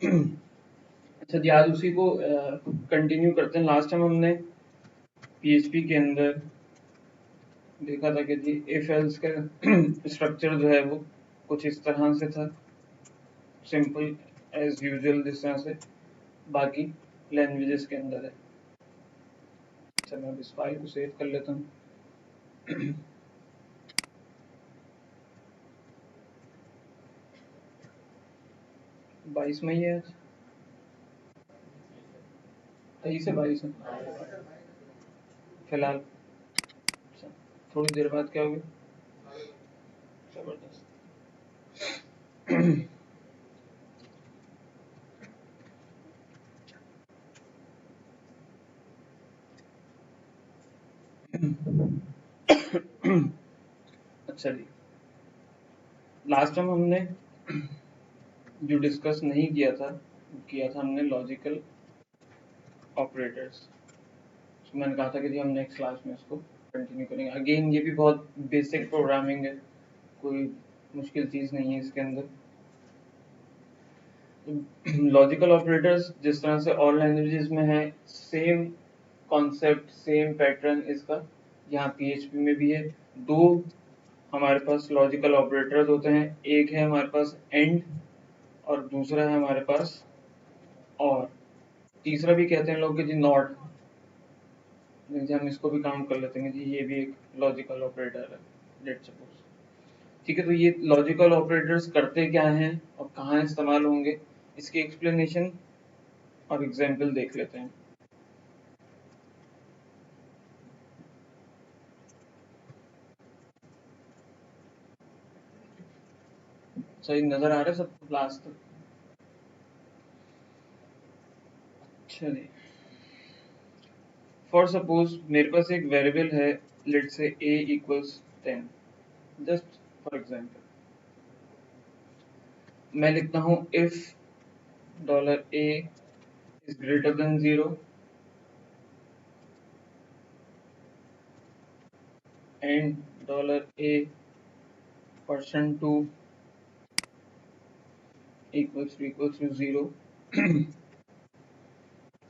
अच्छा जी, आज उसी को कंटिन्यू करते हैं। लास्ट टाइम हमने पीएचपी के अंदर देखा था कि जी इफ एल्स का स्ट्रक्चर जो है वो कुछ इस तरह से था, सिंपल एज यूजुअल, जिस तरह से बाकी लैंग्वेजेस के अंदर है। अच्छा, मैं अब इस फाइल को सेव कर लेता हूँ। 22 मई है आज, 23 से 22 है फिलहाल। अच्छा, थोड़ी देर बाद क्या होगी? जबरदस्त। अच्छा जी, लास्ट टाइम हमने जो डिस्कस नहीं किया था हमने लॉजिकल ऑपरेटर्स। तो मैंने कहा था कि जी हम नेक्स्ट क्लास में इसको कंटिन्यू करेंगे। अगेन ये भी बहुत बेसिक प्रोग्रामिंग है, कोई मुश्किल चीज़ नहीं है इसके अंदर। लॉजिकल ऑपरेटर्स जिस तरह से और लैंग्वेजेस में है, सेम कॉन्सेप्ट, सेम पैटर्न इसका यहाँ पीएचपी में भी है। दो हमारे पास लॉजिकल ऑपरेटर्स होते हैं, एक है हमारे पास एंड और दूसरा है हमारे पास और। तीसरा भी कहते हैं लोग कि जी नॉट, हम इसको भी काउंट कर लेते हैं जी, ये भी एक लॉजिकल ऑपरेटर है, लेट्स सपोज। ठीक है, तो ये लॉजिकल ऑपरेटर्स करते क्या हैं और कहाँ इस्तेमाल होंगे, इसकी एक्सप्लेनेशन और एग्जाम्पल देख लेते हैं। सही नजर आ रहा है सब लास्ट तक? अच्छा जी, फॉर सपोज मेरे पास एक वेरिएबल है, let's say a equals 10, just for example. मैं लिखता हूँ if $a is greater than 0 and $a %2 equals to 0।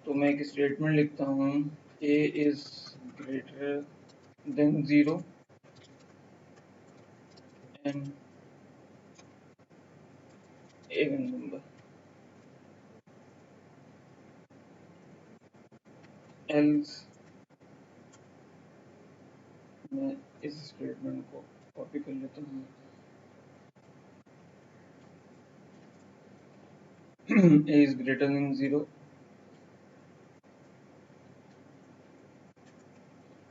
तो मैं एक स्टेटमेंट लिखता हूँ a is greater than 0 and even number else। मैं इस स्टेटमेंट को कॉपी कर लेता हूँ। a is greater than 0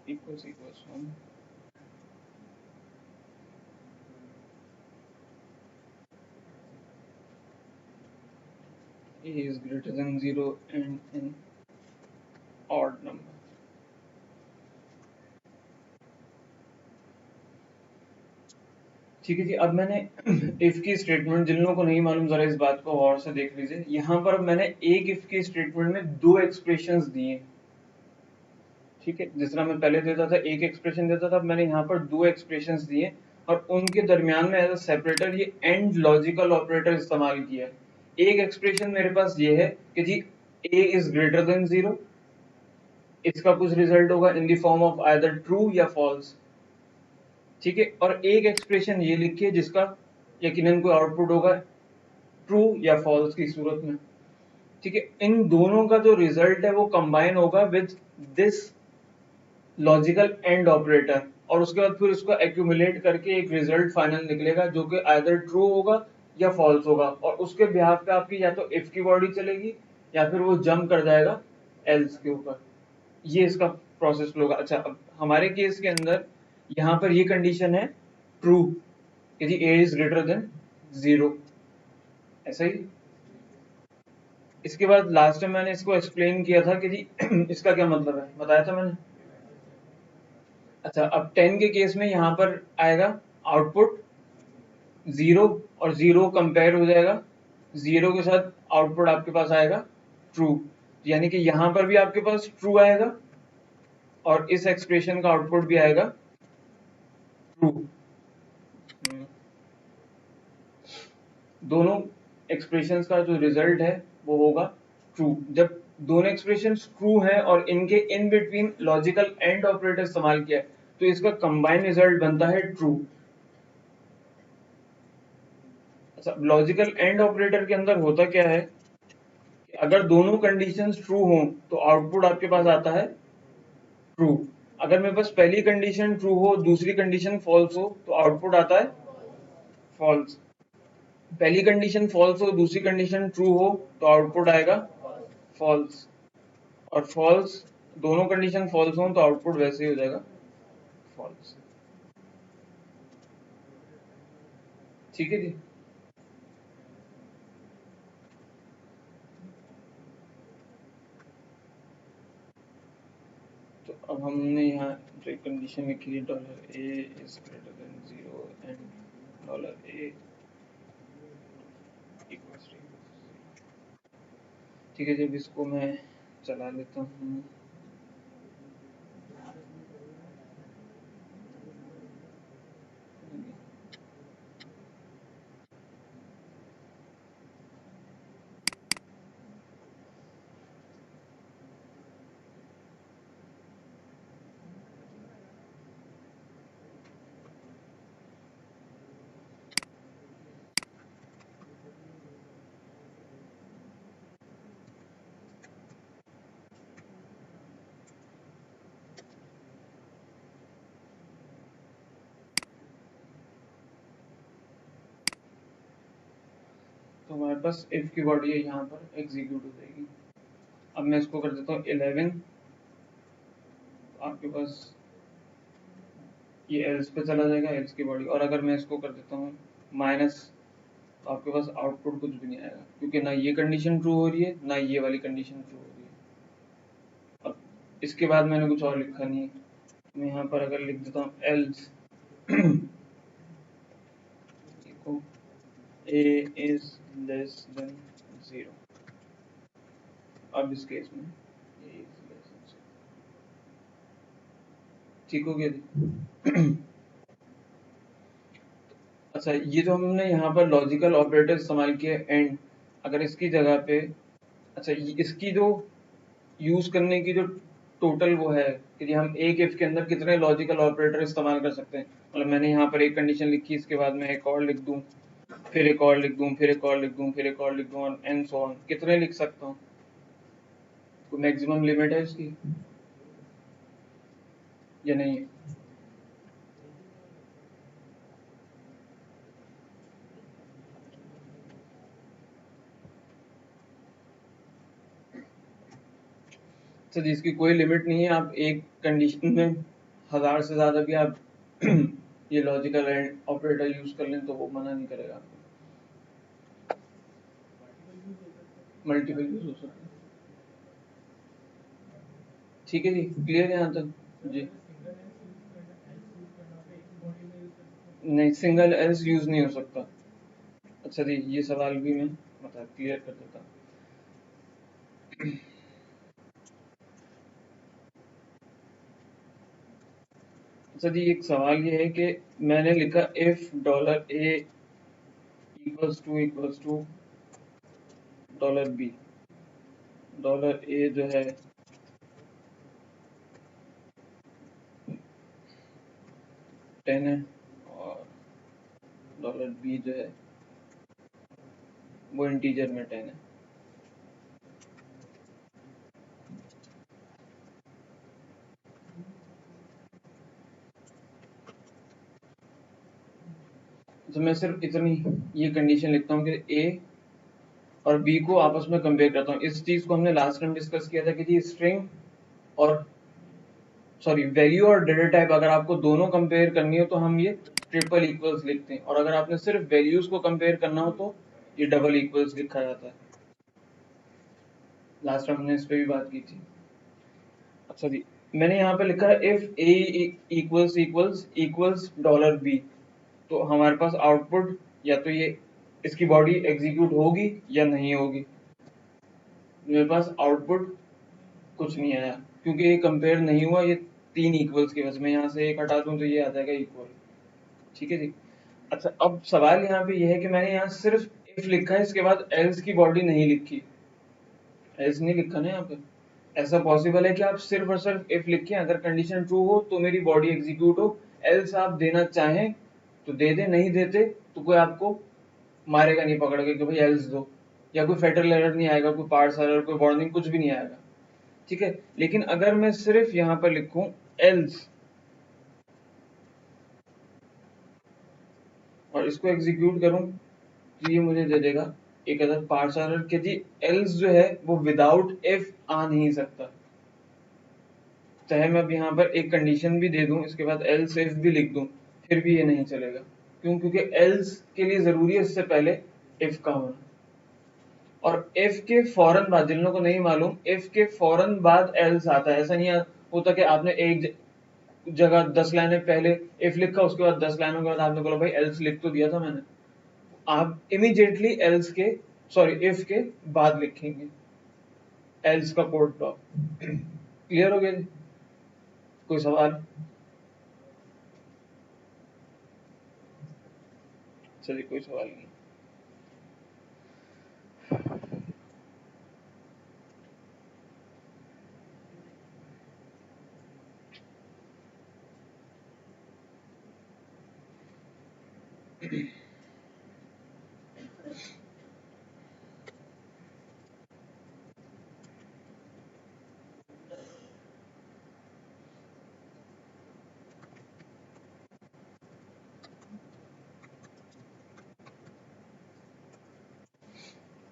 equals 1। a is greater than 0 and an odd number। ठीक है जी, अब मैंने इफ की स्टेटमेंट, जिन लोगों को नहीं मालूम जरा इस बात को और से देख लीजिए। यहाँ पर अब मैंने एक इफ की स्टेटमेंट में दो एक्सप्रेशंस दिए। ठीक है, जिस तरह मैं पहले देता था एक एक्सप्रेशन देता था, अब मैंने यहाँ पर दो एक्सप्रेशंस दिए और उनके दरमियान में एज अ सेपरेटर ये एंड लॉजिकल ऑपरेटर इस्तेमाल किया। एक एक्सप्रेशन मेरे पास ये है कि जी a इज ग्रेटर देन 0, इसका कुछ रिजल्ट होगा in the form of either true या फॉल्स। ठीक है, और एक एक्सप्रेशन ये लिखिए जिसका यकीनन कोई आउटपुट होगा ट्रू या फॉल्स की सूरत में। ठीक है, इन दोनों का जो रिजल्ट है वो कंबाइन होगा with this logical and operator, और उसके बाद फिर उसको एक्यूमुलेट करके एक रिजल्ट फाइनल निकलेगा जो कि आइदर ट्रू होगा या फॉल्स होगा, और उसके बिहाफ पे आपकी या तो इफ की बॉडी चलेगी या फिर वो जंप कर जाएगा एल्स के ऊपर। ये इसका प्रोसेस फ्लो होगा। अच्छा, अब हमारे केस के अंदर यहाँ पर ये कंडीशन है ट्रू कि जी a इज ग्रेटर देन 0, ऐसा ही। इसके बाद लास्ट टाइम मैंने इसको एक्सप्लेन किया था कि जी इसका क्या मतलब है, बताया था मैंने। अच्छा, अब 10 के केस में यहाँ पर आएगा आउटपुट 0 और 0 कंपेयर हो जाएगा, 0 के साथ आउटपुट आपके पास आएगा ट्रू, यानी कि यहाँ पर भी आपके पास ट्रू आएगा और इस एक्सप्रेशन का आउटपुट भी आएगा ट्रू। दोनों एक्सप्रेशंस का जो रिजल्ट है वो होगा ट्रू। जब दोनों एक्सप्रेशन ट्रू हैं और इनके in between logical and operator इस्तेमाल किया है तो इसका कंबाइंड रिजल्ट बनता है ट्रू। अच्छा, लॉजिकल एंड ऑपरेटर के अंदर होता क्या है कि अगर दोनों कंडीशंस ट्रू हों तो आउटपुट आपके पास आता है ट्रू। अगर मेरे पास पहली कंडीशन ट्रू हो दूसरी कंडीशन फॉल्स हो तो आउटपुट आता है फॉल्स। पहली कंडीशन फॉल्स हो दूसरी कंडीशन ट्रू हो तो आउटपुट आएगा फॉल्स। और फॉल्स, दोनों कंडीशन फॉल्स हो तो आउटपुट वैसे ही हो जाएगा फॉल्स। ठीक है जी। तो अब हमने यहाँ जो कंडीशन लिखी है dollar A is greater than 0 and dollar A equals to, ठीक है जब इसको मैं चला लेता हूँ तो हमारे पास इफ की बॉडी है यहाँ पर एग्जीक्यूट हो जाएगी। अब मैं इसको कर देता हूँ 11, आपके पास ये एल्स पे चला जाएगा एल्स की बॉडी। और अगर मैं इसको कर देता हूँ माइनस तो आपके पास आउटपुट कुछ भी नहीं आएगा क्योंकि ना ये कंडीशन ट्रू हो रही है ना ये वाली कंडीशन ट्रू हो रही है। अब इसके बाद मैंने कुछ और लिखा नहीं है, मैं यहाँ पर अगर लिख देता हूँ else a is less than 0। अब इस केस में a is less than 0, ठीक हो गया। अच्छा, ये जो हमने यहाँ पर लॉजिकल ऑपरेटर इस्तेमाल किया एंड, अगर इसकी जगह पे अच्छा इसकी जो यूज करने की जो टोटल वो है कि हम एक इफ के अंदर कितने लॉजिकल ऑपरेटर इस्तेमाल कर सकते हैं। मतलब मैंने यहाँ पर एक कंडीशन लिखी, इसके बाद मैं एक और लिख दूं, फिर एक और लिख दूं, फिर एक और लिख दूं, फिर एक और लिख दूं एंड सो ऑन। कितने लिख सकता हूँ? कोई मैक्सिमम लिमिट है इसकी या नहीं है? तो जिसकी कोई लिमिट नहीं है, आप एक कंडीशन में 1000 से ज्यादा भी आप ये लॉजिकल एंड ऑपरेटर यूज कर लें तो वो मना नहीं करेगा आपको। मल्टीपल यूज हो सकता है। ठीक है जी, क्लियर है यहाँ तक जी? नहीं, सिंगल एल्स यूज नहीं हो सकता। अच्छा जी, ये सवाल भी मैं मतलब क्लियर कर देता हूँ। अच्छा जी, एक सवाल ये है कि मैंने लिखा if dollar A equals to dollar B. Dollar A जो है 10 है और डॉलर बी जो है वो इंटीजर में 10 है। तो मैं सिर्फ इतनी ये कंडीशन लिखता हूँ कि ए और बी को आपस में कंपेयर करता हूँ। इस चीज को हमने लास्ट टाइम डिस्कस किया था कि जी स्ट्रिंग और सॉरी वैल्यू और डेटा टाइप अगर आपको दोनों कंपेयर करनी हो तो हम ये ट्रिपल इक्वल्स लिखते हैं, और अगर आपने सिर्फ वैल्यूज को कंपेयर करना हो तो ये डबल इक्वल्स लिखा जाता है। लास्ट टाइम हमने इस पे भी बात की थी। अच्छा जी, मैंने यहाँ पे लिखा है if A equals equals equals dollar B, तो हमारे पास आउटपुट या तो ये इसकी बॉडी एग्जीक्यूट होगी या नहीं होगी। मेरे पास आउटपुट कुछ नहीं आया क्योंकि ये कंपेयर नहीं हुआ, ये तीन इक्वल्स की वजह से। मैं यहाँ से एक हटा दूं तो ये आ जाएगा इक्वल। ठीक है जी। अच्छा, अब सवाल यहाँ पे ये है कि मैंने यहाँ सिर्फ इफ लिखा है, इसके बाद एल्स की बॉडी नहीं लिखी, एल्स नहीं लिखा ना यहाँ पे। ऐसा पॉसिबल है कि आप सिर्फ और सिर्फ इफ लिखें, अगर कंडीशन ट्रू हो तो मेरी बॉडी एग्जीक्यूट हो, एल्स आप देना चाहें तो दे दे, नहीं देते तो कोई आपको मारेगा नहीं पकड़ के कि भाई एल्स दो, या कोई फेडरल एरर नहीं आएगा, कोई पार्स एरर, कोई वार्निंग, कुछ भी नहीं आएगा, ठीक है। लेकिन अगर मैं सिर्फ यहाँ पर लिखूं एल्स और इसको एग्जीक्यूट करूं तो ये मुझे दे देगा एक अदर पार्स एरर कि जी एल्स जो है वो विदाउट इफ आ नहीं सकता। चाहे मैं अब यहाँ पर एक कंडीशन भी दे दूं, इसके बाद एल्स इफ भी लिख दूं, फिर भी ये नहीं चलेगा। क्यों? क्योंकि एल्स के लिए जरूरी है इससे पहले इफ का होना, और इफ के फौरन बाद, जिन लोगों को नहीं मालूम, इफ के फौरन बाद एल्स आता है। ऐसा नहीं होता कि आपने एक जगह 10 लाइनें पहले इफ लिखा, उसके बाद 10 लाइनों के बाद आपने बोला भाई एल्स लिख तो दिया था मैंने। आप इमीडिएटली एल्स के, सॉरी इफ के बाद लिखेंगे एल्स का कोड ब्लॉक। क्लियर हो गया जी? कोई सवाल? चलिए, कोई सवाल नहीं।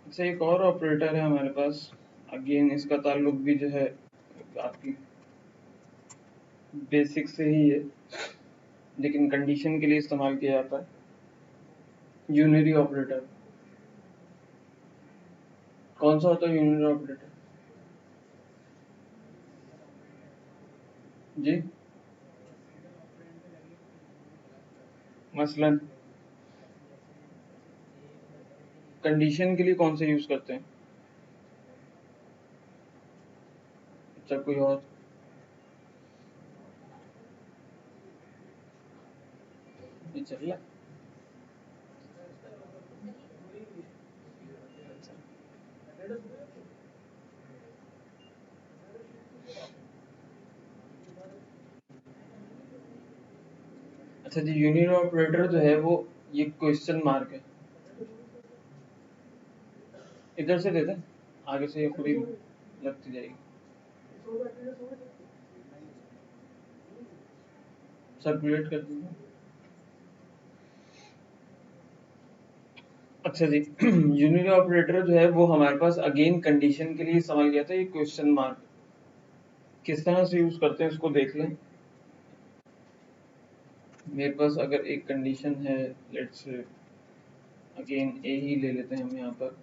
अच्छा, एक और ऑपरेटर है हमारे पास, अगेन इसका ताल्लुक भी जो है आपकी बेसिक से ही है, लेकिन कंडीशन के लिए इस्तेमाल किया जाता है, यूनरी ऑपरेटर। कौन सा होता है यूनरी ऑपरेटर जी? मसलन कंडीशन के लिए कौन सा यूज करते हैं? अच्छा, कोई और? ये चल रहा है? अच्छा जी, यूनियन ऑपरेटर जो है वो ये क्वेश्चन मार्क है, इधर से देते आगे से ये पूरी लगती जाएगी, सर्कुलेट कर दीजिए। अच्छा जी, यूनियन ऑपरेटर जो है वो हमारे पास अगेन कंडीशन के लिए इस्तेमाल किया था, ये क्वेश्चन मार्क किस तरह से यूज करते हैं इसको देख लें। मेरे पास अगर एक कंडीशन है, लेट्स से अगेन ए ही ले लेते हैं हम यहाँ पर,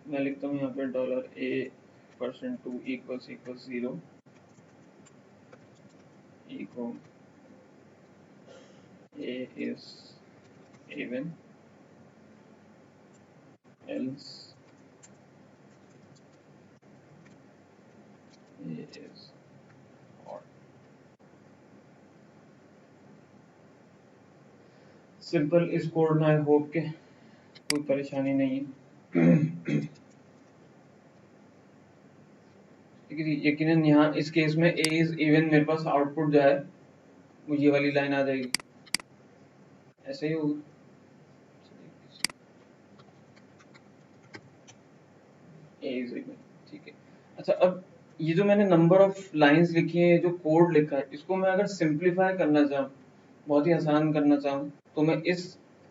मैं लिखता हूँ यहाँ पर $a%2 equals 0, echo a is even, else a is odd। Simple इस कोड में आई होप के कोई परेशानी नहीं है। यकीनन यहाँ इस केस में a is even, मेरे पास आउटपुट जो है वो ये वाली लाइन आ जाएगी, ऐसे ही होगा। a is even, ठीक है। अच्छा, अब ये जो मैंने नंबर ऑफ लाइंस लिखी है, जो कोड लिखा है, इसको मैं अगर सिंप्लीफाई करना चाहूँ, बहुत ही आसान करना चाहूँ, तो मैं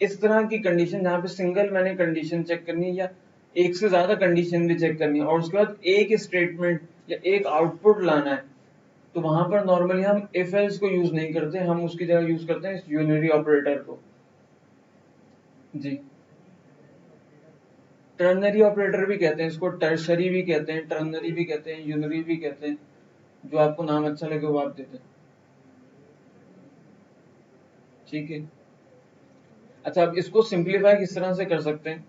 इस तरह की कंडीशन जहाँ पे सिंगल मैंने कंडीशन चेक करनी है या एक से ज्यादा कंडीशन भी चेक करनी है और उसके बाद एक स्टेटमेंट या एक आउटपुट लाना है, तो वहां पर नॉर्मली हम इफ एल्स को यूज नहीं करते, हम उसकी जगह यूज करते हैं इस यूनिरी ऑपरेटर को जी। टर्नरी ऑपरेटर भी कहते हैं इसको, टर्शरी भी कहते हैं, टर्नरी भी कहते हैं, यूनरी भी कहते हैं, जो आपको नाम अच्छा लगे वो आप देते हैं, ठीक है। अच्छा, अब इसको सिंप्लीफाई किस तरह से कर सकते हैं,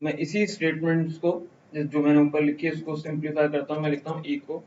मैं इसी स्टेटमेंट्स को जो मैंने ऊपर लिखी है इसको सिंप्लीफाई करता हूँ। मैं लिखता हूँ इको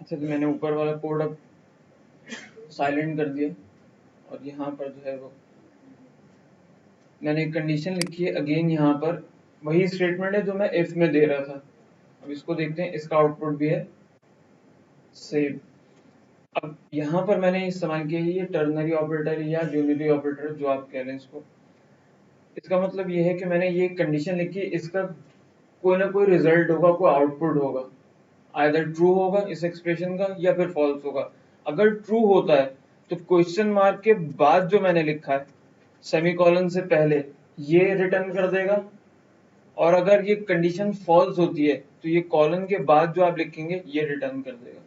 अच्छा, तो मैंने ऊपर वाला कोड अब साइलेंट कर दिया और यहाँ पर जो है वो मैंने एक कंडीशन लिखी है अगेन, यहाँ पर वही स्टेटमेंट है जो मैं इफ में दे रहा था। अब इसको देखते हैं, इसका आउटपुट भी है सेम। अब यहाँ पर मैंने इस्तेमाल किया है ये टर्नरी ऑपरेटर या यूनिटरी ऑपरेटर जो आप कह रहे हैं इसको। इसका मतलब ये है कि मैंने ये कंडीशन लिखी है, इसका कोई ना कोई रिजल्ट होगा, कोई आउटपुट होगा, आइदर ट्रू होगा इस एक्सप्रेशन का या फिर फॉल्स होगा। अगर ट्रू होता है तो क्वेश्चन मार्क के बाद जो मैंने लिखा है सेमीकोलन से पहले ये रिटर्न कर देगा, और अगर ये कंडीशन फॉल्स होती है तो ये कॉलन के बाद जो आप लिखेंगे ये रिटर्न कर देगा।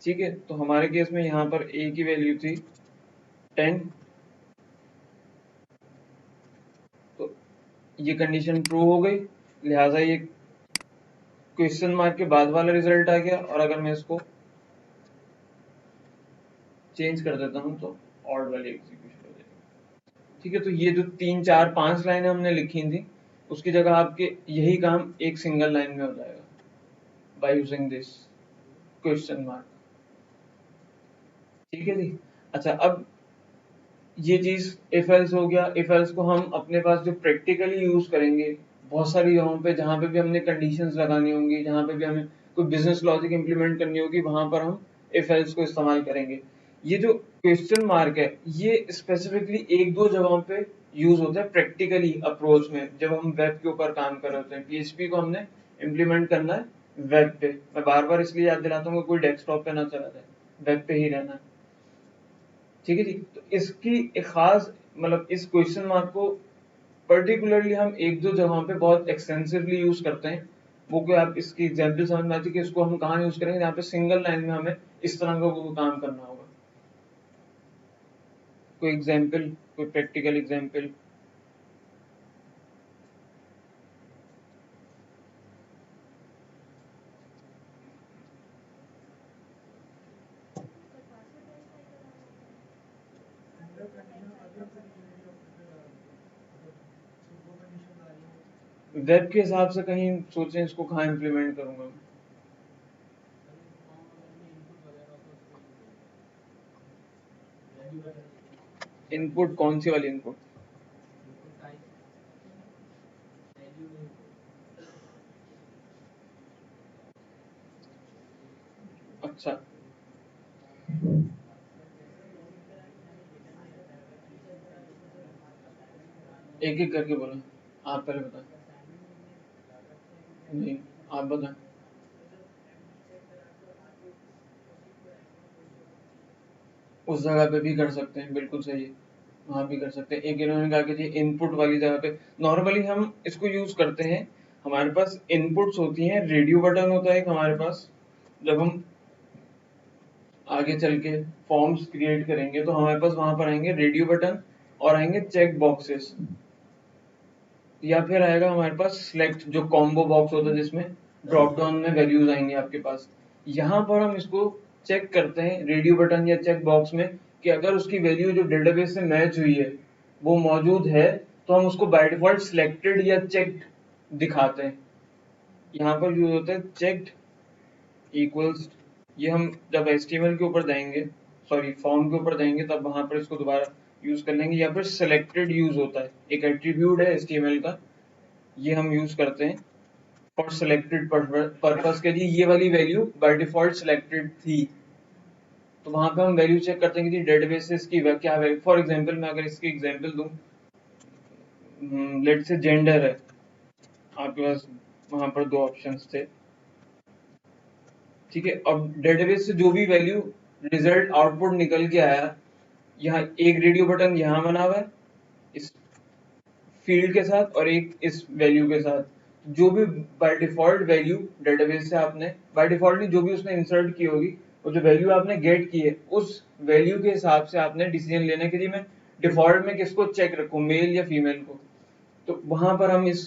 ठीक है, तो हमारे केस में यहाँ पर a की वैल्यू थी 10, तो ये कंडीशन ट्रू हो गई, लिहाजा ये क्वेश्चन मार्क के बाद वाला रिजल्ट आ गया। और अगर मैं इसको चेंज कर देता हूँ तो ऑड वाली एग्जीक्यूशन हो जाएगी। ठीक है, तो ये जो 3 4 5 लाइनें हमने लिखी थी उसकी जगह आपके यही काम एक सिंगल लाइन में हो जाएगा by using this question mark. ठीक है जी। अच्छा, अब ये चीज इफ एल्स हो गया। इफ एल्स को हम अपने पास जो प्रैक्टिकली यूज करेंगे बहुत सारी जगहों पे, जहाँ पे भी हमने कंडीशंस लगानी होंगी, जहाँ पे भी हमें कोई बिजनेस लॉजिक इंप्लीमेंट करनी होगी, वहां पर हम इफ एल्स को इस्तेमाल करेंगे। ये जो क्वेश्चन मार्क है ये स्पेसिफिकली एक दो जगहों पे यूज होता है प्रैक्टिकली अप्रोच में, जब हम वेब के ऊपर काम कर रहे होते हैं। पीएचपी को हमने इम्प्लीमेंट करना है वेब पे। मैं बार बार इसलिए याद दिलाता हूँ कि कोई डेस्कटॉप पे ना चला जाए, वेब पे ही रहना है। ठीक है जी। तो इसकी एक खास मतलब इस क्वेश्चन मार्क को पर्टिकुलरली हम एक दो जगहों पे बहुत एक्सटेंसिवली यूज करते हैं। वो कोई आप इसकी एग्जांपल समझ में आती है कि इसको हम कहाँ यूज करेंगे, जहाँ पे सिंगल लाइन में हमें इस तरह का कोई काम करना होगा। कोई एग्जांपल, कोई प्रैक्टिकल एग्जांपल। वेब के हिसाब से कहीं सोचें इसको कहाँ इम्प्लीमेंट करूंगा। इनपुट कौन सी वाली इनपुट? अच्छा, एक एक करके बोलो, आप पहले बताओ। नहीं, आप बताएं। उस जगह पे भी कर सकते हैं, बिल्कुल सही है, वहां भी कर सकते हैं। एक इन्होंने कहा कि जी इनपुट वाली जगह पे नॉर्मली हम इसको यूज करते हैं। हमारे पास इनपुट्स होती हैं, रेडियो बटन होता है एक हमारे पास। जब हम आगे चल के फॉर्म्स क्रिएट करेंगे तो हमारे पास वहां पर आएंगे रेडियो बटन और आएंगे चेक बॉक्सेस, या फिर आएगा हमारे पास सिलेक्ट जो कॉम्बो बॉक्स होता है जिसमें ड्रॉप डाउन में वैल्यूज आएंगे आपके पास। यहाँ पर हम इसको चेक करते हैं रेडियो बटन या चेक बॉक्स में कि अगर उसकी वैल्यू जो डेटाबेस से मैच हुई है वो मौजूद है तो हम उसको बाय डिफॉल्ट सिलेक्टेड या चेक्ड दिखाते हैं। यहाँ पर यूज होता है चेक्ड इक्वल्स। ये हम जब HTML के ऊपर देंगे, सॉरी फॉर्म के ऊपर देंगे, तब वहां पर इसको दोबारा यूज कर लेंगे। या फिर सिलेक्टेड यूज होता है, एक एट्रीब्यूट है HTML का, ये हम यूज करते हैं फॉर सिलेक्टेड पर्पस के लिए। ये वाली वैल्यू बाय डिफॉल्ट सिलेक्टेड थी, तो वहां पे हम वैल्यू चेक करते हैं कि डेटाबेसेस की क्या वैल्यू। फॉर एग्जांपल मैं अगर इसकी एग्जांपल दूं, लेट्स से जेंडर है आपके पास, वहां पर दो ऑप्शंस थे। ठीक है, अब डेटाबेस से जो भी वैल्यू रिजल्ट आउटपुट निकल के आया, यहाँ एक रेडियो बटन यहाँ बना हुआ है इस फील्ड के साथ और एक इस वैल्यू के साथ। जो भी बाय डिफॉल्ट वैल्यू डेटाबेस से आपने बाय डिफॉल्ट नहीं, जो भी उसने इंसर्ट की होगी और जो वैल्यू आपने गेट की है उस वैल्यू के हिसाब से आपने डिसीजन लेना है कि जी मैं डिफॉल्ट में किसको चेक रखूं, मेल या फीमेल को। तो वहां पर हम इस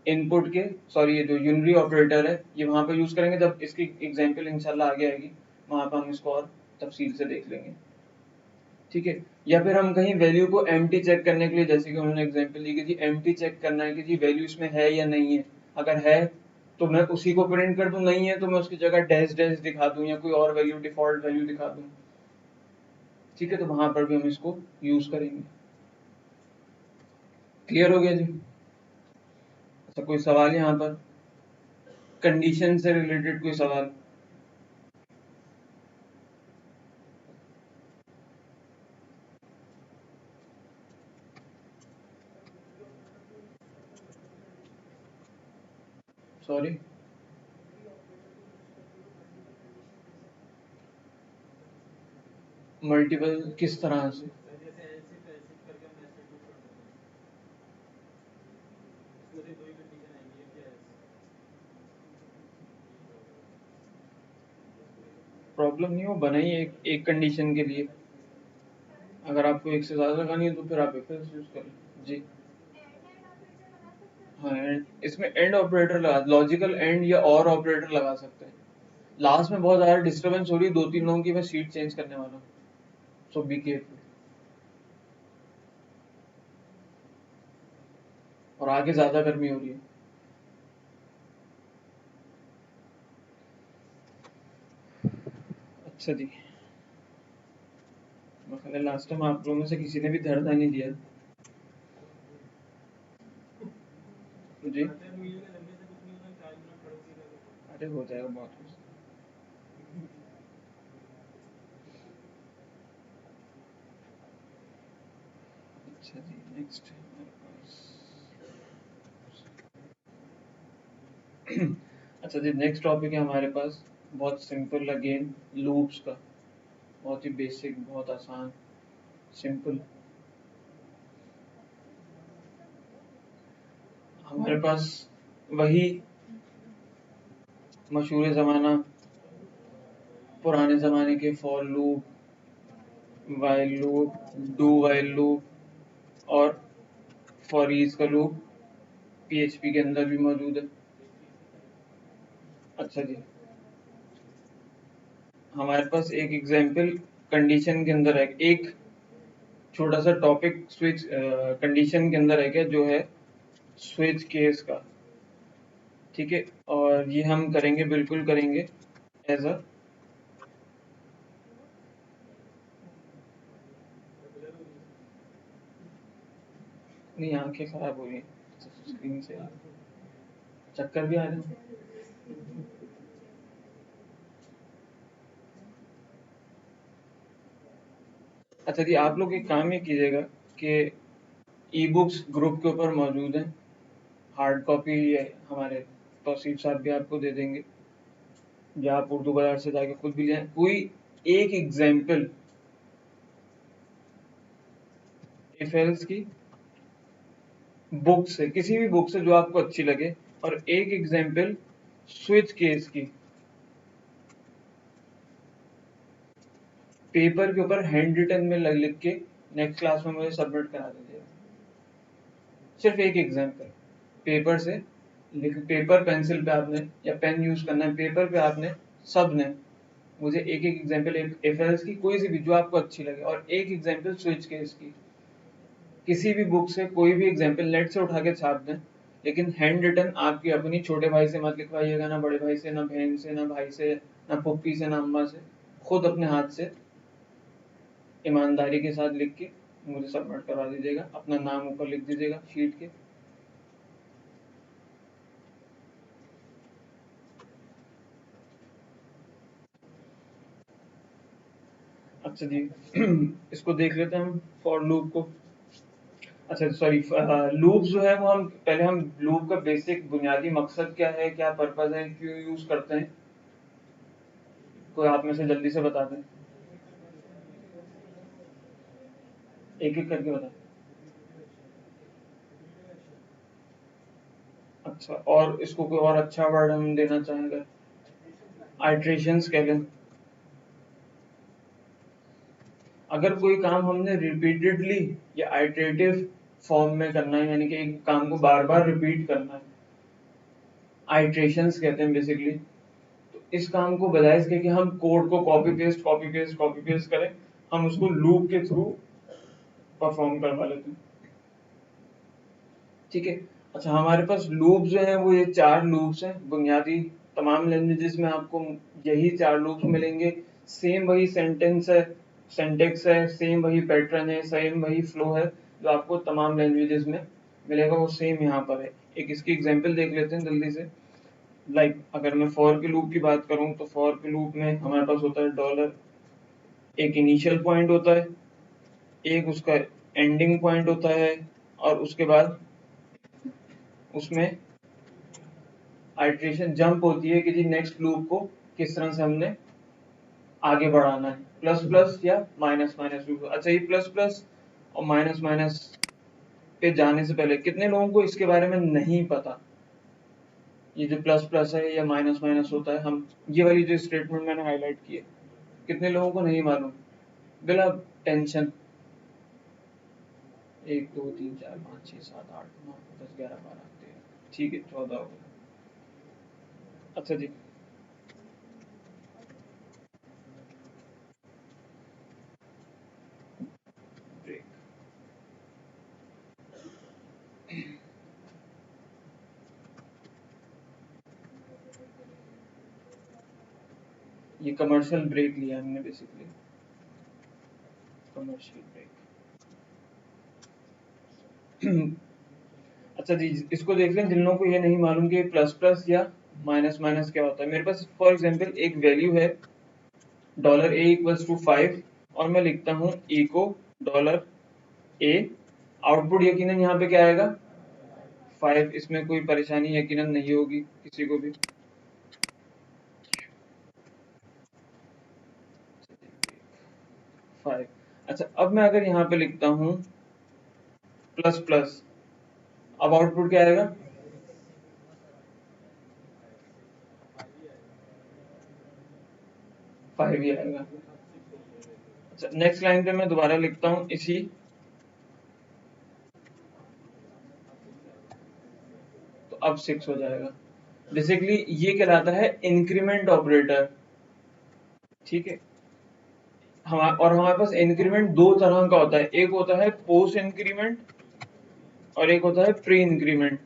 इनपुट के ये जो यूनरी ऑपरेटर है ये वहां पर यूज करेंगे। जब इसकी एग्जांपल इंशाल्लाह आगे आएगी वहां पर हम इसको और तफसील से देख लेंगे, ठीक है। या फिर हम कहीं वैल्यू को एम्प्टी चेक करने के लिए, जैसे कि उन्होंने एग्जांपल दी कि जी एम्प्टी चेक करना है कि जी वैल्यू इसमें है या नहीं है, अगर है तो मैं उसी को प्रिंट कर दूं, नहीं है तो मैं उसकी जगह डैश डैश दिखा दूं या कोई और वैल्यू डिफॉल्ट वैल्यू दिखा दूं, ठीक है। तो वहां पर भी हम इसको यूज करेंगे। क्लियर हो गया जी? अच्छा, कोई सवाल यहाँ पर कंडीशन से रिलेटेड कोई सवाल? सॉरी, मल्टीपल किस तरह से? प्रॉब्लम नहीं, वो बना ही एक कंडीशन के लिए। अगर आपको एक से ज्यादा लगानी है तो फिर आप इफ एल्स यूज करें जी। हाँ, इसमें एंड ऑपरेटर लगा, लॉजिकल एंड या और ऑपरेटर लगा सकते हैं। लास्ट में बहुत ज्यादा डिस्टरबेंस हो रही है, 2-3 लोगों की, मैं सीट चेंज करने वाला हूँ, सो बी केयरफुल। और आगे ज्यादा गर्मी हो रही है। अच्छा जी, मैं लास्ट टाइम आप लोगों में से किसी ने भी धरना नहीं दिया जी। अरे हो जाएगा बहुत कुछ। अच्छा जी, नेक्स्ट अच्छा जी, नेक्स्ट टॉपिक है हमारे पास, बहुत सिंपल अगेन, लूप्स का। बहुत ही बेसिक, बहुत आसान, सिंपल। हमारे पास वही मशहूर ज़माना, पुराने ज़माने के for loop, while loop, do while loop और फॉर ईच का लूप पीएचपी के अंदर भी मौजूद है। अच्छा जी, हमारे पास एक एग्जांपल कंडीशन के अंदर है, एक छोटा सा टॉपिक स्विच कंडीशन के अंदर है क्या, जो है स्विच केस का, ठीक है। और ये हम करेंगे, बिल्कुल करेंगे एज अ नहीं, आंखें खराब हो रही हैं स्क्रीन से, चक्कर भी आ रहे हैं। अच्छा जी, आप लोग एक काम ये कीजिएगा कि ई बुक्स ग्रुप के ऊपर मौजूद हैं, हार्ड कॉपी हमारे तौसीफ साहब भी आपको दे देंगे, या आप उर्दू बाजार से जाके खुद भी ले आएं। कोई एक एग्जाम्पल इफ एल्स की बुक से, किसी भी बुक से जो आपको अच्छी लगे, और एक एग्जाम्पल स्विच केस की पेपर के ऊपर हैंड रिटन में लिख के नेक्स्ट क्लास में मुझे सबमिट करा दीजिएगा। सिर्फ एक एग्जाम्पल पेपर से लिख, पेपर पेंसिल पे आपने या पेन यूज करना है, पेपर पे आपने सब ने मुझे एक एक एग्जाम्पल एफ एल्स की कोई सी भी जो आपको अच्छी लगे, और एक एग्जाम्पल स्विच केस की, किसी भी बुक से कोई भी एग्जाम्पल नेट से उठा के छाप दें, लेकिन हैंड रिटन आपकी अपनी, छोटे भाई से मत लिखवाइएगा, ना बड़े भाई से, ना बहन से, ना भाई से, ना पुप्पी से, ना अम्मा से, खुद अपने हाथ से ईमानदारी के साथ लिख के मुझे सबमिट करवा दीजिएगा, अपना नाम ऊपर लिख दीजिएगा शीट के। अच्छा जी, इसको देख लेते हैं हम फॉर लूप को। अच्छा सॉरी, लूप जो है वो हम पहले, हम लूप का बेसिक बुनियादी मकसद क्या है, क्या पर्पज है, क्यों यूज करते हैं, कोई आप में से जल्दी से बता दें। एक एक करके बता। अच्छा, और इसको कोई और अच्छा वर्ड हम देना चाहेंगे, आइट्रेशंस कह लें। अगर कोई काम हमने रिपीटेडली या आइटरेटिव फॉर्म में करना है, यानी कि एक काम को बार बार रिपीट करना है, आइट्रेशंस कहते हैं बेसिकली। तो इस काम को बजाय इसके कि हम कोड को कॉपी पेस्ट करें, हम उसको लूप के थ्रू परफॉर्म करवा लेते हैं। ठीक है। अच्छा, हमारे पास लूप जो है वो ये 4 लूप्स हैं बुनियादी। तमाम लैंग्वेजेस में आपको यही 4 लूप्स मिलेंगे। सेम वही सेंटेंस है, सिंटैक्स है, सेम वही पैटर्न है, सेम वही फ्लो है जो आपको तमाम लैंग्वेजेस में मिलेगा, वो सेम यहाँ पर है। एक इसकी एग्जांपल देख लेते हैं जल्दी से। अगर मैं फॉर के लूप की बात करूं तो फॉर के लूप में हमारे पास होता है डॉलर, एक इनिशियल पॉइंट होता है, एक उसका एंडिंग पॉइंट होता है, और उसके बाद उसमें आइट्रेशन जंप होती है कि जी नेक्स्ट लूप को किस तरह से हमने आगे बढ़ाना है, प्लस प्लस या माइनस माइनस लूप। अच्छा, ये प्लस प्लस और माइनस माइनस पे जाने से पहले कितने लोगों को इसके बारे में नहीं पता, ये जो प्लस प्लस है या माइनस माइनस होता है, हम ये वाली जो स्टेटमेंट मैंने हाईलाइट की है, कितने लोगों को नहीं मालूम? बिना टेंशन। 1 2 3 4 5 6 7 8 9 10 11 12 13, ठीक है, 14 हो गया। अच्छा जी, ब्रेक। ये कमर्शियल ब्रेक लिया हमने बेसिकली, कमर्शियल ब्रेक। अच्छा जी, इसको देख लें जिन लोगों को ये नहीं मालूम कि प्लस प्लस या माइनस माइनस क्या होता है। मेरे पास फॉर एग्जांपल एक वैल्यू है डॉलर ए इक्वल्स टू 5, और मैं लिखता हूँ इको डॉलर ए। आउटपुट यकीनन यहाँ पे क्या आएगा? 5। इसमें कोई परेशानी यकीनन नहीं होगी किसी को भी। 5। अच्छा, अब मैं अगर यहाँ पे लिखता हूँ प्लस प्लस, अब आउटपुट क्या आएगा? 5 ही आएगा। अच्छा, नेक्स्ट लाइन पे मैं दोबारा लिखता हूँ इसी, तो अब 6 हो जाएगा। बेसिकली ये कहलाता है इंक्रीमेंट ऑपरेटर। ठीक है। और हमारे पास इंक्रीमेंट दो तरह का होता है, एक होता है पोस्ट इंक्रीमेंट और एक होता है प्री इंक्रीमेंट।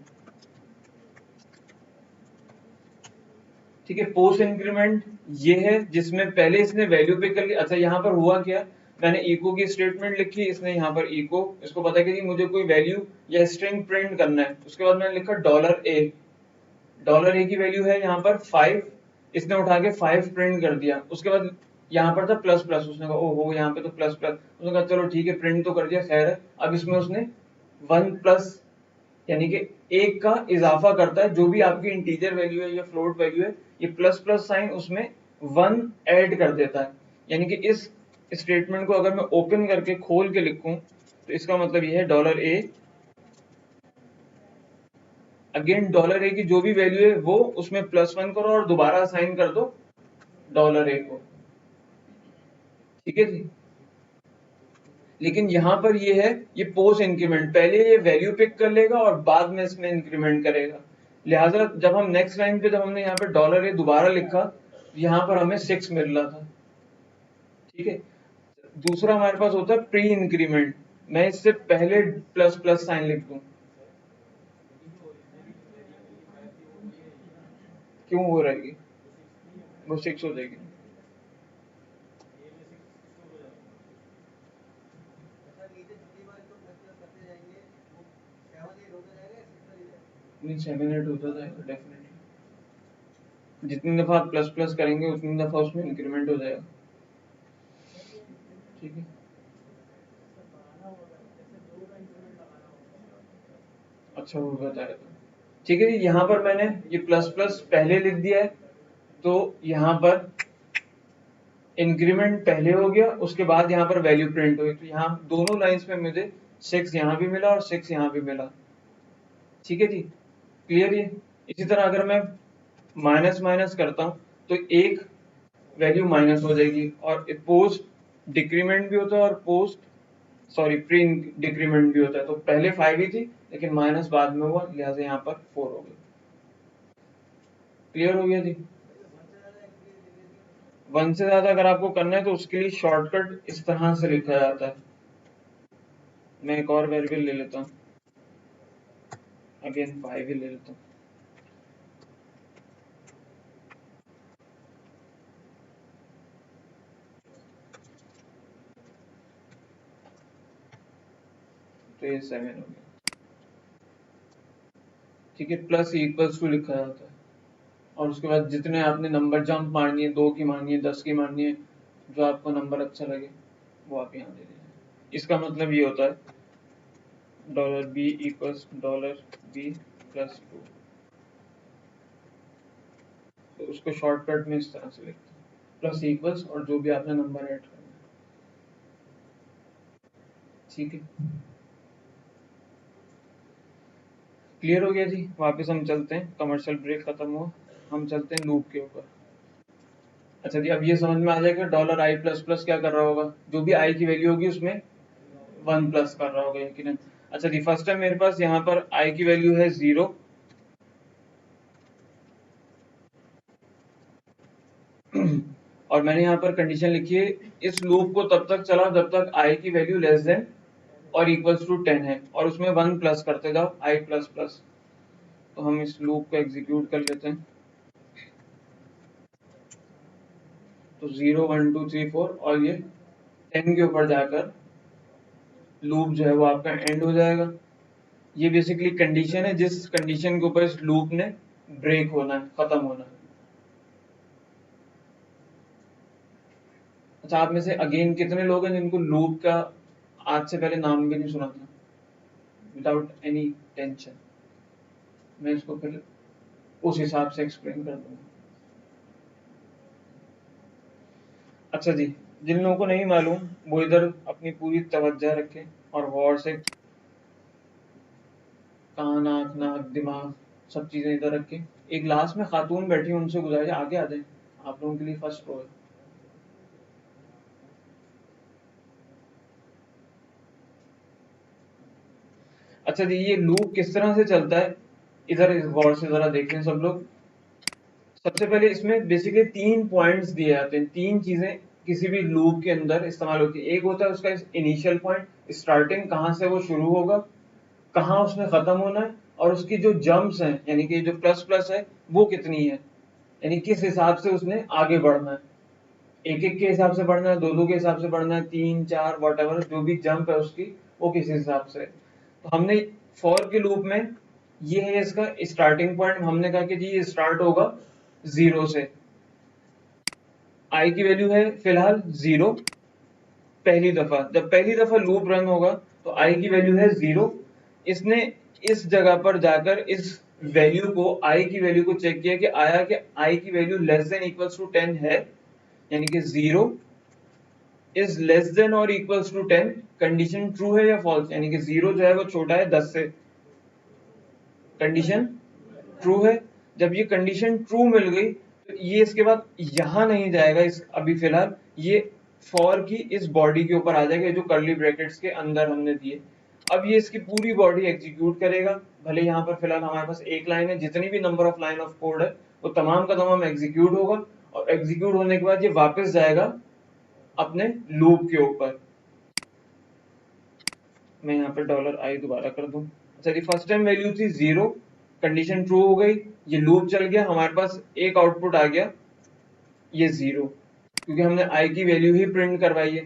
ठीक है, पोस्ट इंक्रीमेंट ये है जिसमें पहले इसने वैल्यू पे कर ली। अच्छा, यहाँ पर हुआ क्या, मैंने इको की स्टेटमेंट लिखी, इसने यहाँ पर इको, इसको पता है कि मुझे कोई वैल्यू या स्ट्रिंग प्रिंट करना है। उसके बाद मैंने लिखा डॉलर ए, डॉलर ए की वैल्यू है यहाँ पर 5, इसने उठा के 5 प्रिंट कर दिया। उसके बाद यहाँ पर था प्लस प्लस, उसने कहा ओहो यहाँ पे तो प्लस प्लस, उसने कहा चलो ठीक है प्रिंट तो कर दिया, खैर है। अब इसमें उसने 1 प्लस यानी कि एक का इजाफा करता है, जो भी आपकी इंटीजर वैल्यू है या फ्लोट वैल्यू है, ये प्लस प्लस साइन उसमें 1 ऐड कर देता है। यानी कि इस स्टेटमेंट को अगर मैं ओपन करके खोल के लिखूं तो इसका मतलब ये है dollar A, again dollar A की जो भी वैल्यू है वो उसमें +1 करो और दोबारा असाइन कर दो डॉलर ए को। ठीक है जी। लेकिन यहाँ पर ये है, ये पोस्ट इंक्रीमेंट, पहले ये वैल्यू पिक कर लेगा और बाद में इसमें इंक्रीमेंट करेगा। लिहाजा जब हम नेक्स्ट लाइन पे जब हमने यहाँ पे डॉलर ए दोबारा लिखा, यहाँ पर हमें 6 मिल रहा था। ठीक है। दूसरा हमारे पास होता है प्री इंक्रीमेंट, मैं इससे पहले प्लस प्लस साइन लिख दूं, क्यों हो रहेगी? वो 6 हो जाएगी। नहीं, 7 8 होता जाएगा डेफिनेटली। जितनी दफा आप प्लस प्लस करेंगे उतनी दफा उसमें इंक्रीमेंट हो जाएगा। ठीक है। अच्छा, वो बताया था। ठीक है जी, यहाँ पर मैंने ये प्लस प्लस पहले लिख दिया है, तो यहाँ पर इंक्रीमेंट पहले हो गया, उसके बाद यहाँ पर वैल्यू प्रिंट हुई, तो यहाँ दोनों लाइंस में मुझे 6 यहाँ भी मिला और 6 यहाँ भी मिला। ठीक है जी, क्लियर ये। इसी तरह अगर मैं माइनस माइनस करता हूँ तो एक वैल्यू माइनस हो जाएगी, और पोस्ट डिक्रीमेंट भी होता है और प्री डिक्रीमेंट भी होता है। तो पहले 5 ही थी लेकिन माइनस बाद में हुआ, लिहाजा यहाँ पर 4 हो गया। क्लियर हो गया जी। 1 से ज्यादा अगर आपको करना है तो उसके लिए शॉर्टकट इस तरह से लिखा जाता है। मैं एक और वेरिएबल ले लेता हूँ, अगेन 5 ही ले लेता हूँ। तो ये 7 हो गया। ठीक है, प्लस इक्वल्स टू लिखा जाता है, और उसके बाद जितने आपने नंबर जंप मारनी है, 2 की मारनी है, 10 की मारनी है, जो आपको नंबर अच्छा लगे वो आप यहाँ दे दीजिए। इसका मतलब ये होता है $b इक्वल्स $b प्लस 2। तो उसको शॉर्टकट में इस तरह से लिखते हैं, प्लस इक्वल्स और जो भी आपने नंबर ऐड करना है। ठीक है, क्लियर हो गया जी। वापस हम चलते हैं, कमर्शियल ब्रेक खत्म हुआ, हम चलते हैं लूप के ऊपर। अच्छा जी, अब ये समझ में आ जाएगा $i प्लस प्लस क्या कर रहा होगा, जो भी i की वैल्यू होगी उसमें 1 प्लस कर रहा होगा, यकीनन। अच्छा जी, फर्स्ट टाइम मेरे पास यहाँ पर i की वैल्यू है 0, और मैंने यहाँ पर कंडीशन लिखी है, इस लूप को तब तक चलाओ जब तक i की वैल्यू लेस देन और इक्वल्स टू 10 है, और उसमें 1 प्लस करते जाओ i प्लस प्लस। तो हम इस लूप को एग्जीक्यूट कर लेते हैं। तो 0 1 2 3 4 और ये 10 के ऊपर जाकर लूप जो है वो आपका एंड हो जाएगा। ये बेसिकली कंडीशन है जिस कंडीशन के ऊपर इस लूप ने ब्रेक होना है, खत्म होना है। अच्छा, आप में से अगेन कितने लोग हैं जिनको लूप का आज से पहले नाम भी नहीं सुना था? विदाउट एनी टेंशन, मैं इसको फिर उस हिसाब से एक्सप्लेन कर दूंगा। अच्छा जी, जिन लोगों को नहीं मालूम वो इधर अपनी पूरी तवज्जो रखें और गौर से कान आँख नाक दिमाग सब चीजें इधर रखें। एक लास्ट में खातून बैठी, उनसे गुजारिश आगे आ जाए, आप लोगों के लिए फर्स्ट रो है। अच्छा जी, ये लूप किस तरह से चलता है, इधर इस गौर से जरा देखें सब लोग। सबसे पहले इसमें बेसिकली 3 पॉइंट्स दिए जाते हैं, 3 चीजें किसी भी लूप के अंदर इस्तेमाल होती है। एक होता है उसका इनिशियल पॉइंट, स्टार्टिंग, कहाँ से वो शुरू होगा, कहाँ उसने खत्म होना है, और उसकी जो जंप्स हैं यानी कि जो प्लस प्लस है वो कितनी है, यानी किस हिसाब से उसने आगे बढ़ना है। एक एक के हिसाब से बढ़ना है, दो दो के हिसाब से बढ़ना है, 3 4 वॉटएवर जो भी जंप है उसकी वो किस हिसाब से। तो हमने फॉर के लूप में ये है इसका स्टार्टिंग पॉइंट, हमने कहा कि जी ये स्टार्ट होगा 0 से। i की वैल्यू है फिलहाल 0, पहली दफा, जब पहली दफा लूप रन होगा तो i की वैल्यू है 0। इसने इस जगह पर जाकर इस वैल्यू को, i की वैल्यू को चेक किया कि आया कि i की value less than equals to 10 है, यानी कि 0 इज लेस देन और इक्वल्स टू 10। कंडीशन ट्रू है या फॉल्स, यानी कि 0 जो है वो छोटा है 10 से, कंडीशन ट्रू है। जब ये कंडीशन ट्रू मिल गई तो ये इसके बाद यहां नहीं जाएगा, इस अभी फिलहाल ये फॉर की इस बॉडी के ऊपर आ जाएगा जो कर्ली ब्रैकेट्स के अंदर हमने दिए। अब ये इसकी पूरी बॉडी एग्जीक्यूट करेगा, भले यहाँ पर फिलहाल हमारे पास एक लाइन है, जितनी भी number of line of code है वो तमाम का तमाम एग्जीक्यूट होगा, और एग्जीक्यूट होने के बाद ये वापस जाएगा अपने लूप के ऊपर। मैं यहाँ पे $i दोबारा कर दूं। अच्छा जी, फर्स्ट टाइम वैल्यू थी 0, कंडीशन ट्रू हो गई, ये लूप चल गया, हमारे पास एक आउटपुट आ गया, ये 0, क्योंकि हमने i की वैल्यू ही प्रिंट करवाई है।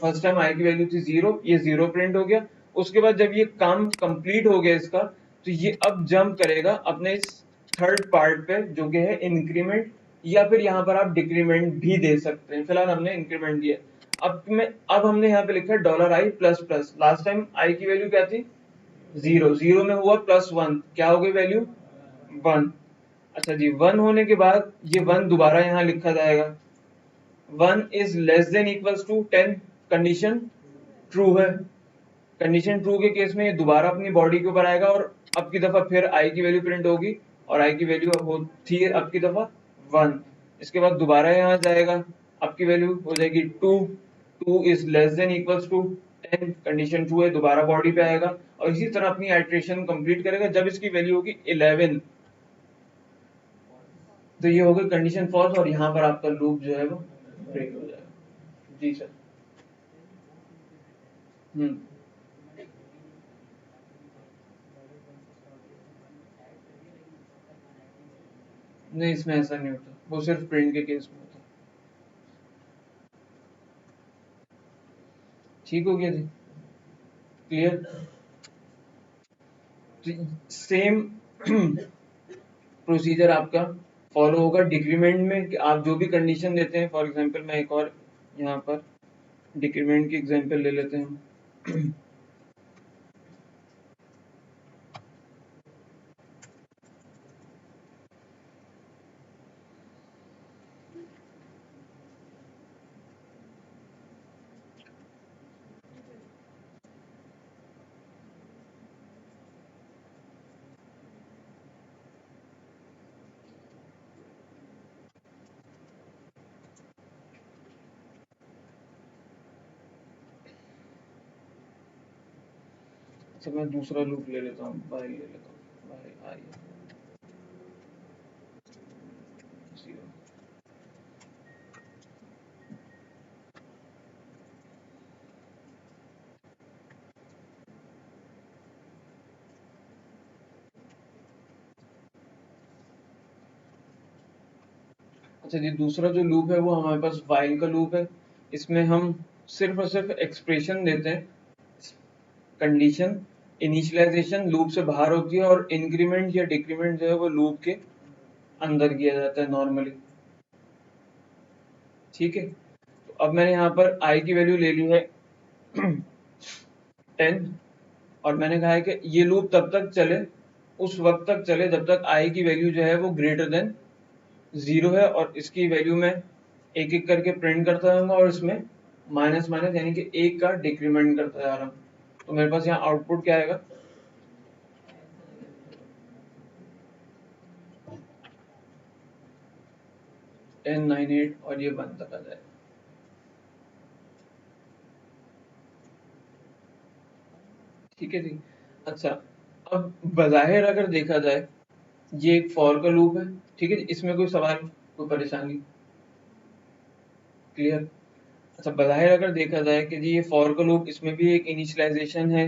फर्स्ट टाइम i की वैल्यू थी 0, ये 0 प्रिंट हो गया। उसके बाद जब ये काम कंप्लीट हो गया इसका, तो ये अब जंप करेगा अपने इस थर्ड पार्ट पे जो कि है इंक्रीमेंट, या फिर यहाँ पर आप डिक्रीमेंट भी दे सकते हैं, फिलहाल हमने इंक्रीमेंट दिया। अब हमने यहाँ पे लिखा है $i plus plus. Last time i की वैल्यू क्या थी 0, 0 में हुआ +1, क्या हो गई वैल्यू 1। अच्छा जी, 1 होने के बाद ये 1 दोबारा यहाँ लिखा जाएगा, 1 is less than equals to 10, condition true है। कंडीशन ट्रू के केस में ये दोबारा अपनी बॉडी के ऊपर आएगा और अब की दफा फिर आई की वैल्यू प्रिंट होगी और आई की वैल्यू थी अब की दफा 1। इसके बाद दोबारा यहाँ जाएगा, अब की वैल्यू हो जाएगी 2, 2 is less than equals to 10, condition true है, दोबारा बॉडी पे आएगा और इसी तरह अपनी आइट्रेशन कंप्लीट करेगा। जब इसकी वैल्यू होगी 11 तो ये हो गई कंडीशन फॉल्स और यहाँ पर आपका लूप जो है वो ब्रेक हो जाएगा। जी सर। हम्म। नहीं, इसमें ऐसा नहीं होता, वो सिर्फ प्रिंट के केस में होता। ठीक हो गया जी, क्लियर। सेम प्रोसीजर आपका फॉलो होगा डिक्रीमेंट में कि आप जो भी कंडीशन देते हैं। फॉर एग्जांपल मैं एक और यहाँ पर डिक्रीमेंट की एग्जांपल ले लेते हैं। अच्छा, मैं दूसरा लूप ले लेता हूँ, बाई ले लेता हूँ, बाई आई 0। अच्छा जी, दूसरा जो लूप है वो हमारे पास वाइल का लूप है। इसमें हम सिर्फ और सिर्फ एक्सप्रेशन देते हैं। कंडीशन इनिशियलाइजेशन लूप से बाहर होती है और इंक्रीमेंट या डिक्रीमेंट जो है वो लूप के अंदर किया जाता है नॉर्मली। ठीक है, तो अब मैंने यहाँ पर आई की वैल्यू ले ली है 10 और मैंने कहा है कि ये लूप तब तक चले, उस वक्त तक चले जब तक आई की वैल्यू जो है वो ग्रेटर देन 0 है और इसकी वैल्यू मैं एक एक करके प्रिंट करता रहूंगा और इसमें माइनस माइनस यानी कि एक का डिक्रीमेंट करता जा रहा हूँ। तो मेरे पास यहाँ आउटपुट क्या आएगा, 10, 9, 8 और ये 1 तक आ जाएगा। ठीक है जी। अच्छा, अब बज़ाहिर अगर देखा जाए ये एक फॉर का लूप है। ठीक है, इसमें कोई सवाल, कोई परेशानी, क्लियर। अच्छा, बज़ाहिर अगर देखा जाए कि जी ये फॉर का लूप, इसमें भी एक इनिशियलाइजेशन है,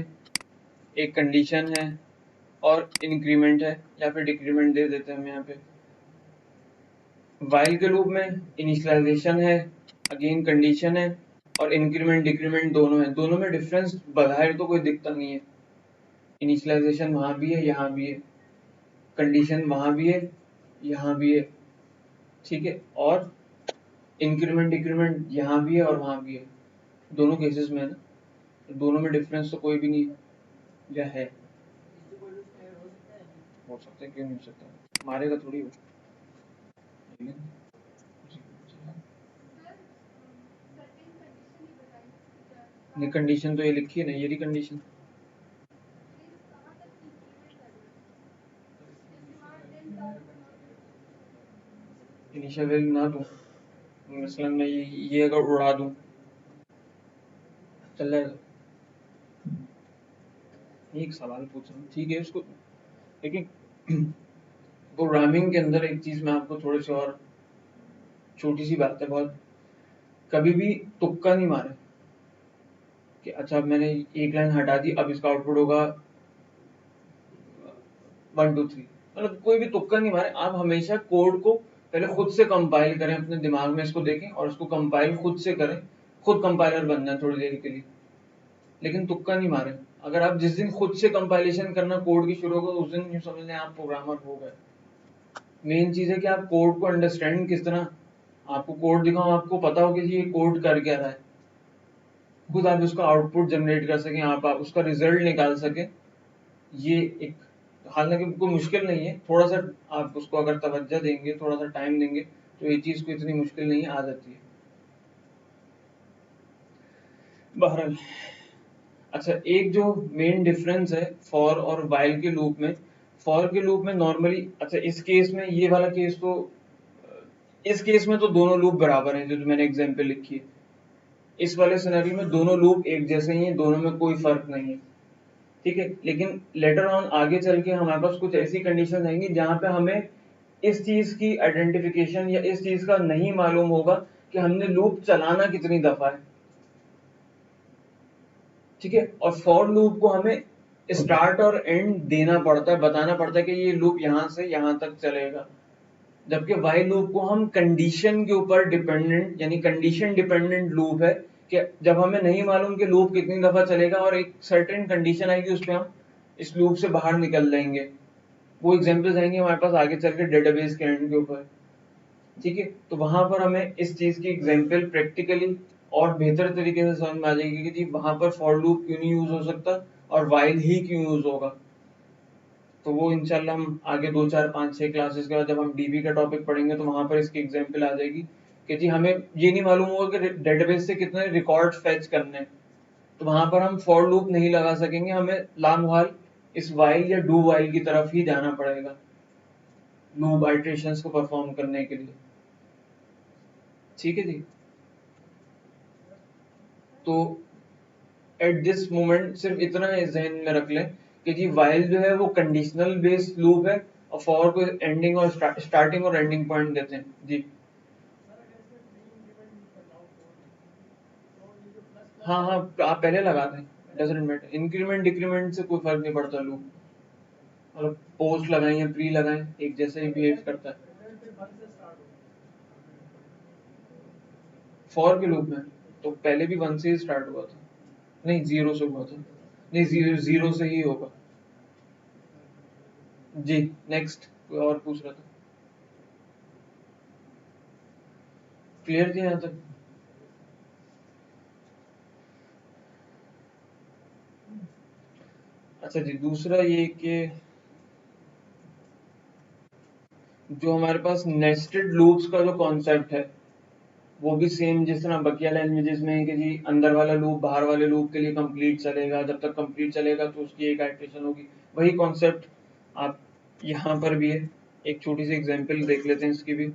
एक कंडीशन है और इंक्रीमेंट है या फिर डिक्रीमेंट दे देते हैं हम यहाँ पे। वाइल के लूप में इनिशियलाइजेशन है, अगेन कंडीशन है और इंक्रीमेंट डिक्रीमेंट दोनों है। दोनों में डिफरेंस बज़ाहिर तो कोई दिखता नहीं है, इनिशियलाइजेशन वहाँ भी है यहाँ भी है, कंडीशन वहाँ भी है यहाँ भी है। ठीक है, और इंक्रीमेंट डिक्रीमेंट यहाँ भी है और वहाँ भी है, दोनों केसेस में है ना, तो दोनों में डिफरेंस तो कोई भी नहीं या है। हो सकता है, क्यों नहीं हो सकता, मारेगा थोड़ी वो। ये कंडीशन तो ये लिखी है ना, ये रही कंडीशन। इनिशियल वैल्यू ना दूं, मसलन मैं ये अगर उड़ा दूं चल जाएगा। एक सवाल पूछ रहा हूँ, ठीक है उसको, लेकिन प्रोग्रामिंग के अंदर एक चीज मैं आपको थोड़ी सी और, छोटी सी बात है बहुत, कभी भी तुक्का नहीं मारे कि अच्छा अब मैंने एक लाइन हटा दी अब इसका आउटपुट होगा 1 2 3। मतलब कोई भी तुक्का नहीं मारे, आप हमेशा कोड को पहले खुद से कंपाइल करें, अपने दिमाग में इसको देखें और उसको कंपाइल खुद से करें, खुद कंपाइलर बन जाए थोड़ी देर के लिए, लेकिन तुक्का नहीं मारे। अगर आप जिस दिन खुद से कंपाइलेशन करना कोड की शुरू होगा उस दिन यूं समझ लें आप प्रोग्रामर हो गए। मेन चीज है कि आप कोड को अंडरस्टैंड किस तरह, आपको कोड दिखाऊं आपको पता हो कि ये कोड कर क्या रहा है, खुद आप उसका आउटपुट जनरेट कर सकें, आप उसका रिजल्ट निकाल सकें। ये एक, हालांकि कोई मुश्किल नहीं है, थोड़ा सा आप उसको अगर तवज्जो देंगे, थोड़ा सा टाइम देंगे तो ये चीज को इतनी मुश्किल नहीं आ जाती है। बहरहाल, अच्छा एक जो मेन डिफरेंस है फॉर और वाइल के लूप में, फॉर के लूप में नॉर्मली, अच्छा इस केस में ये वाला केस तो, इस केस में तो दोनों लूप बराबर हैं, जो मैंने एग्जांपल लिखी है। इस वाले सिनेरियो में दोनों लूप एक जैसे ही हैं, दोनों में कोई फर्क नहीं है, ठीक है। लेकिन लेटर ऑन आगे चल के हमारे पास कुछ ऐसी कंडीशन आएंगी जहां पे हमें इस चीज की आइडेंटिफिकेशन या इस चीज का नहीं मालूम होगा कि हमने लूप चलाना कितनी दफा है, ठीक है। और फॉर लूप को हमें स्टार्ट और एंड देना पड़ता है, बताना पड़ता है कि ये लूप यहां से यहां तक चलेगा। जबकि वाइल लूप को हम कंडीशन के ऊपर डिपेंडेंट, यानी कंडीशन डिपेंडेंट लूप है, कि जब हमें नहीं मालूम कि लूप कितनी दफा चलेगा और एक सर्टेन कंडीशन आएगी, उस पर हम इस लूप से बाहर निकल जाएंगे। वो एग्जांपल्स आएंगे हमारे पास आगे चल के डेटाबेस के एंड के ऊपर, ठीक है। तो वहां पर हमें इस चीज की एग्जांपल प्रैक्टिकली और बेहतर तरीके से समझ में आ जाएगी कि जी वहां पर फॉर लूप क्यों नहीं यूज हो सकता और वाइल ही क्यों यूज होगा। तो वो इंशाल्लाह हम आगे 2 4 5 6 क्लासेस के बाद जब हम डीबी का टॉपिक पढ़ेंगे तो वहां पर इसकी एग्जांपल आ जाएगी कि जी हमें ये नहीं मालूम होगा कि डेटाबेस से कितने रिकॉर्ड फेच करने हैं, तो वहां पर हम फॉर लूप नहीं लगा सकेंगे, हमें लामहाल इस वाइल या डू वाइल की तरफ ही जाना पड़ेगा लूप आइटरेशंस को परफॉर्म करने के लिए, ठीक है जी। तो एट दिस मोमेंट सिर्फ इतना जहन में रख लें कि जी वाइल जो है वो कंडीशनल बेस्ड लूप है और फॉर को एंडिंग और स्टार्टिंग और एंडिंग पॉइंट देते हैं जी। हाँ हाँ, आप पहले लगा दें, डजंट मैटर, इंक्रीमेंट डिक्रीमेंट से कोई फर्क नहीं पड़ता लूप, मतलब पोस्ट लगाएं या प्री लगाएं एक जैसे ही बिहेव करता है। फॉर के लूप में तो पहले भी 1 से ही स्टार्ट हुआ था, नहीं 0 से हुआ था, नहीं 0 से ही होगा जी। नेक्स्ट कोई और पूछ रहा था, क्लियर थी यहाँ तक? अच्छा जी, दूसरा ये कि जो हमारे पास नेस्टेड लूप्स का जो कॉन्सेप्ट है वो भी सेम जिस तरह बकिया लैंग्वेजेस में है कि जी अंदर वाला लूप बाहर वाले लूप के लिए कंप्लीट चलेगा, जब तक कंप्लीट चलेगा तो उसकी एक आइटरेशन होगी, वही कॉन्सेप्ट आप यहाँ पर भी है। एक छोटी सी एग्जांपल देख लेते हैं इसकी भी।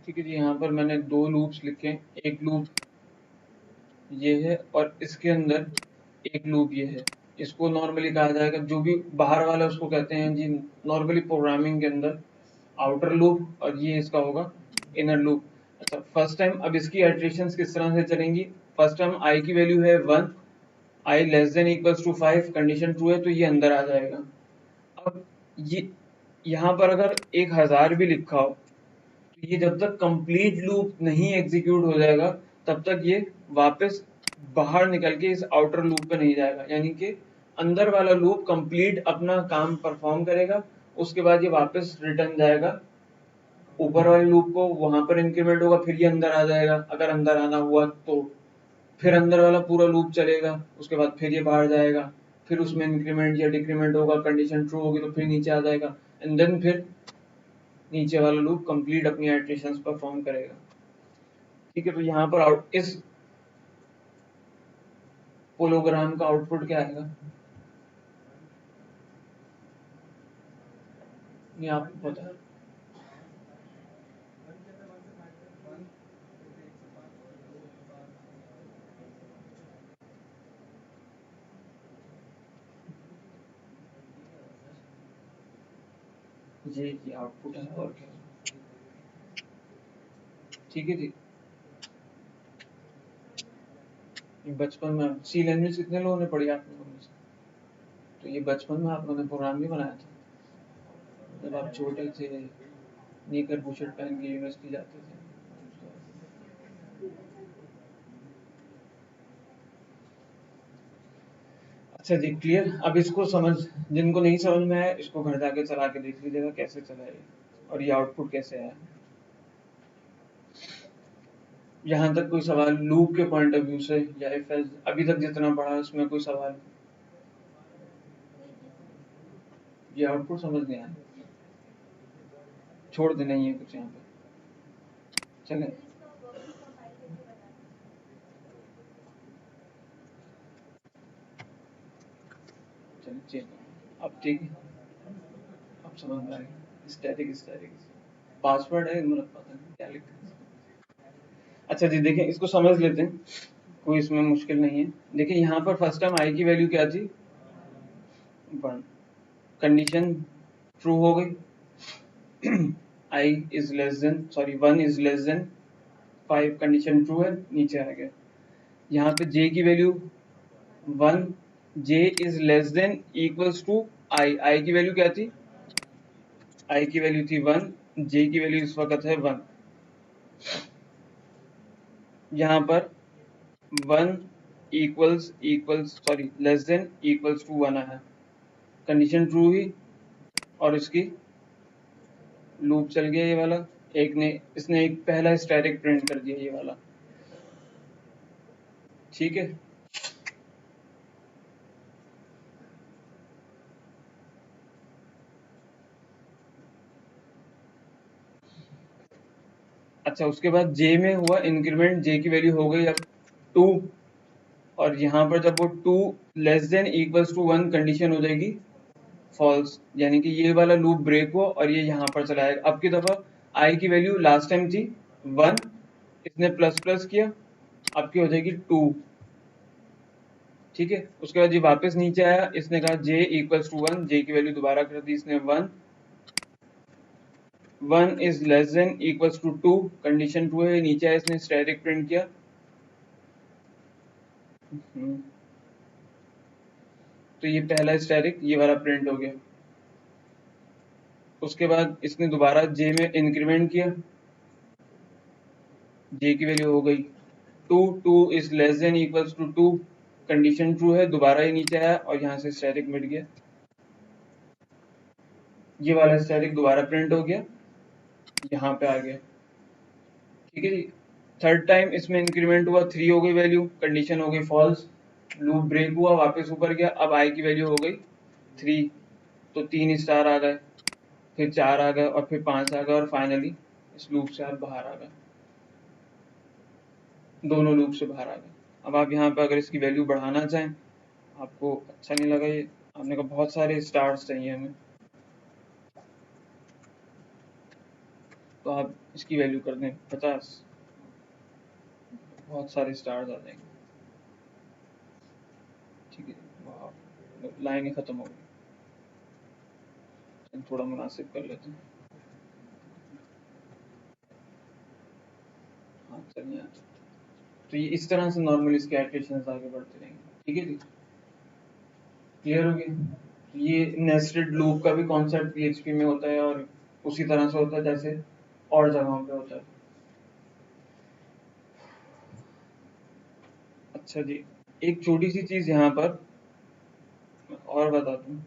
ठीक है जी, यहाँ पर मैंने 2 लूप्स लिखे हैं, एक लूप ये है और इसके अंदर एक लूप ये है। इसको नॉर्मली कहा जाएगा, जो भी बाहर वाला उसको कहते हैं जी नॉर्मली प्रोग्रामिंग के अंदर आउटर लूप, और ये इसका होगा इनर लूप। अच्छा फर्स्ट टाइम अब इसकी आइटरेशंस किस तरह से चलेंगी, फर्स्ट टाइम आई की वैल्यू है 1, I less than equals to 5, condition true है तो ये अंदर आ जाएगा। अब ये यहाँ पर अगर 1000 भी लिखा हो तो ये जब तक कंप्लीट लूप नहीं एग्जीक्यूट हो जाएगा तब तक ये वापस बाहर निकल के इस आउटर लूप पे नहीं जाएगा, यानी कि अंदर वाला लूप कंप्लीट अपना काम परफॉर्म करेगा, उसके बाद ये वापस रिटर्न जाएगा ऊपर वाले लूप को, वहां पर इंक्रीमेंट होगा, फिर ये अंदर आ जाएगा अगर अंदर आना हुआ तो, फिर अंदर वाला पूरा लूप चलेगा, उसके बाद फिर ये बाहर जाएगा, फिर उसमें इंक्रीमेंट या डिक्रीमेंट होगा, कंडीशन ट्रू होगी तो फिर नीचे आ जाएगा, एंड देन फिर नीचे वाला लूप कंप्लीट अपनी इटरेशंस परफॉर्म करेगा, ठीक है। तो यहाँ पर आउट इस पोलोग्राम का आउटपुट क्या आएगा, ये आपको पता है? ये आउटपुट है और क्या, ठीक है जी। बचपन में सी लैंग्वेज कितने लोगों ने पढ़ी आप लोगों में से? तो ये बचपन में आप लोगों ने प्रोग्राम भी बनाया था जब आप छोटे थे, निकर बुशर्ट पहन के यूनिवर्सिटी जाते थे। अच्छा जी, क्लियर। अब इसको समझ, जिनको नहीं समझ में आया इसको घर जाके चला के देख लीजिएगा कैसे चला है और ये आउटपुट कैसे आया। यहाँ तक कोई सवाल लूप के पॉइंट ऑफ व्यू से या इफ एल्स अभी तक जितना पढ़ा उसमें कोई सवाल? ये आउटपुट समझ नहीं आया, छोड़ देना ही है कुछ यहाँ पे। चले, चलिए अब ठीक है, अब समझ में आएगा। स्टैटिक स्टैटिक पासवर्ड है, इनमें पता नहीं क्या लिखा है। अच्छा जी देखिए, इसको समझ लेते हैं, कोई इसमें मुश्किल नहीं है। देखिए यहाँ पर फर्स्ट टाइम आई की वैल्यू क्या थी, 1। कंडीशन ट्रू हो गई, I is less than, sorry 1 is less than 5, condition true है, नीचे आ गया। यहाँ पे j की value 1, j is less than equals to I की वैल्यू क्या थी, आई की वैल्यू थी 1, j की वैल्यू इस वक्त है 1। यहाँ पर 1 equals sorry less than equals to 1 आया, कंडीशन ट्रू हुई और इसकी लूप चल गया ये वाला। एक ने इसने एक पहला स्टैटिक प्रिंट कर दिया ये वाला, ठीक है। अच्छा उसके बाद j में हुआ इंक्रीमेंट, j की वैल्यू हो गई अब 2, और यहाँ पर जब वो 2 less than equals to 1 condition हो जाएगी फॉल्स, यानी कि ये वाला लूप ब्रेक हुआ और ये यहाँ पर चला आएगा। अब की दफा i की वैल्यू लास्ट टाइम थी 1, इसने प्लस प्लस किया, अब की हो जाएगी 2, ठीक है। उसके बाद ये वापस नीचे आया, इसने कहा j इक्वल्स टू 1, j की वैल्यू दोबारा कर दी इसने 1, 1 is less than equals to 2, condition true है, नीचे आया, इसने स्टैटिक प्रिंट किया। तो ये पहला स्टैटिक ये वाला प्रिंट हो गया। उसके बाद इसने दोबारा j में इंक्रीमेंट किया, j की वैल्यू हो गई 2, 2 is less than equals to 2, condition true है, दोबारा ही नीचे आया और यहाँ से स्टैटिक मिट गया, ये वाला स्टैटिक दोबारा प्रिंट हो गया, यहाँ पे आ गया, ठीक है जी। थर्ड टाइम इसमें इंक्रीमेंट हुआ, 3 हो गई वैल्यू, कंडीशन हो गई फॉल्स, लूप ब्रेक हुआ, वापस ऊपर गया, अब i की वैल्यू हो गई 3, तो 3 स्टार आ गए, फिर 4 आ गए और फिर 5 आ गए और फाइनली इस लूप से आप बाहर आ गए, दोनों लूप से बाहर आ गए। अब आप यहाँ पे अगर इसकी वैल्यू बढ़ाना चाहें, आपको अच्छा नहीं लगा ये, आपने कहा बहुत सारे स्टार्स चाहिए हमें, तो आप इसकी वैल्यू कर दें 50, बहुत सारे स्टार्स आ जाएंगे, ठीक है। लाइन ही खत्म हो गई, थोड़ा मुनासिब कर लेते हैं। हाँ चलिए, तो ये इस तरह से नॉर्मल इसके एप्लीकेशंस आगे बढ़ते रहेंगे, ठीक है जी। क्लियर हो गया। तो ये नेस्टेड लूप का भी कॉन्सेप्ट पीएचपी में होता है और उसी तरह से होता है जैसे और जगहों पे होता है। अच्छा जी, एक छोटी सी चीज यहाँ पर और बता दूं,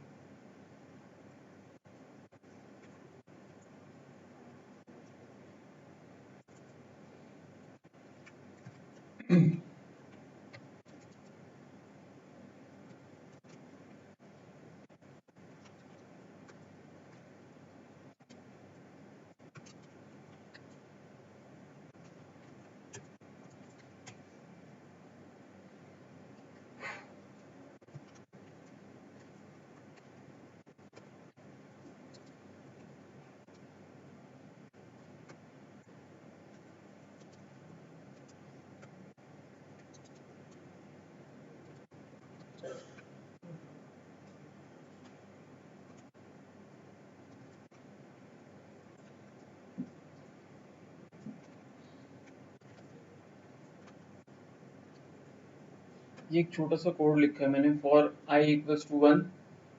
ये एक छोटा सा कोड लिखा है मैंने, for I equals to 1,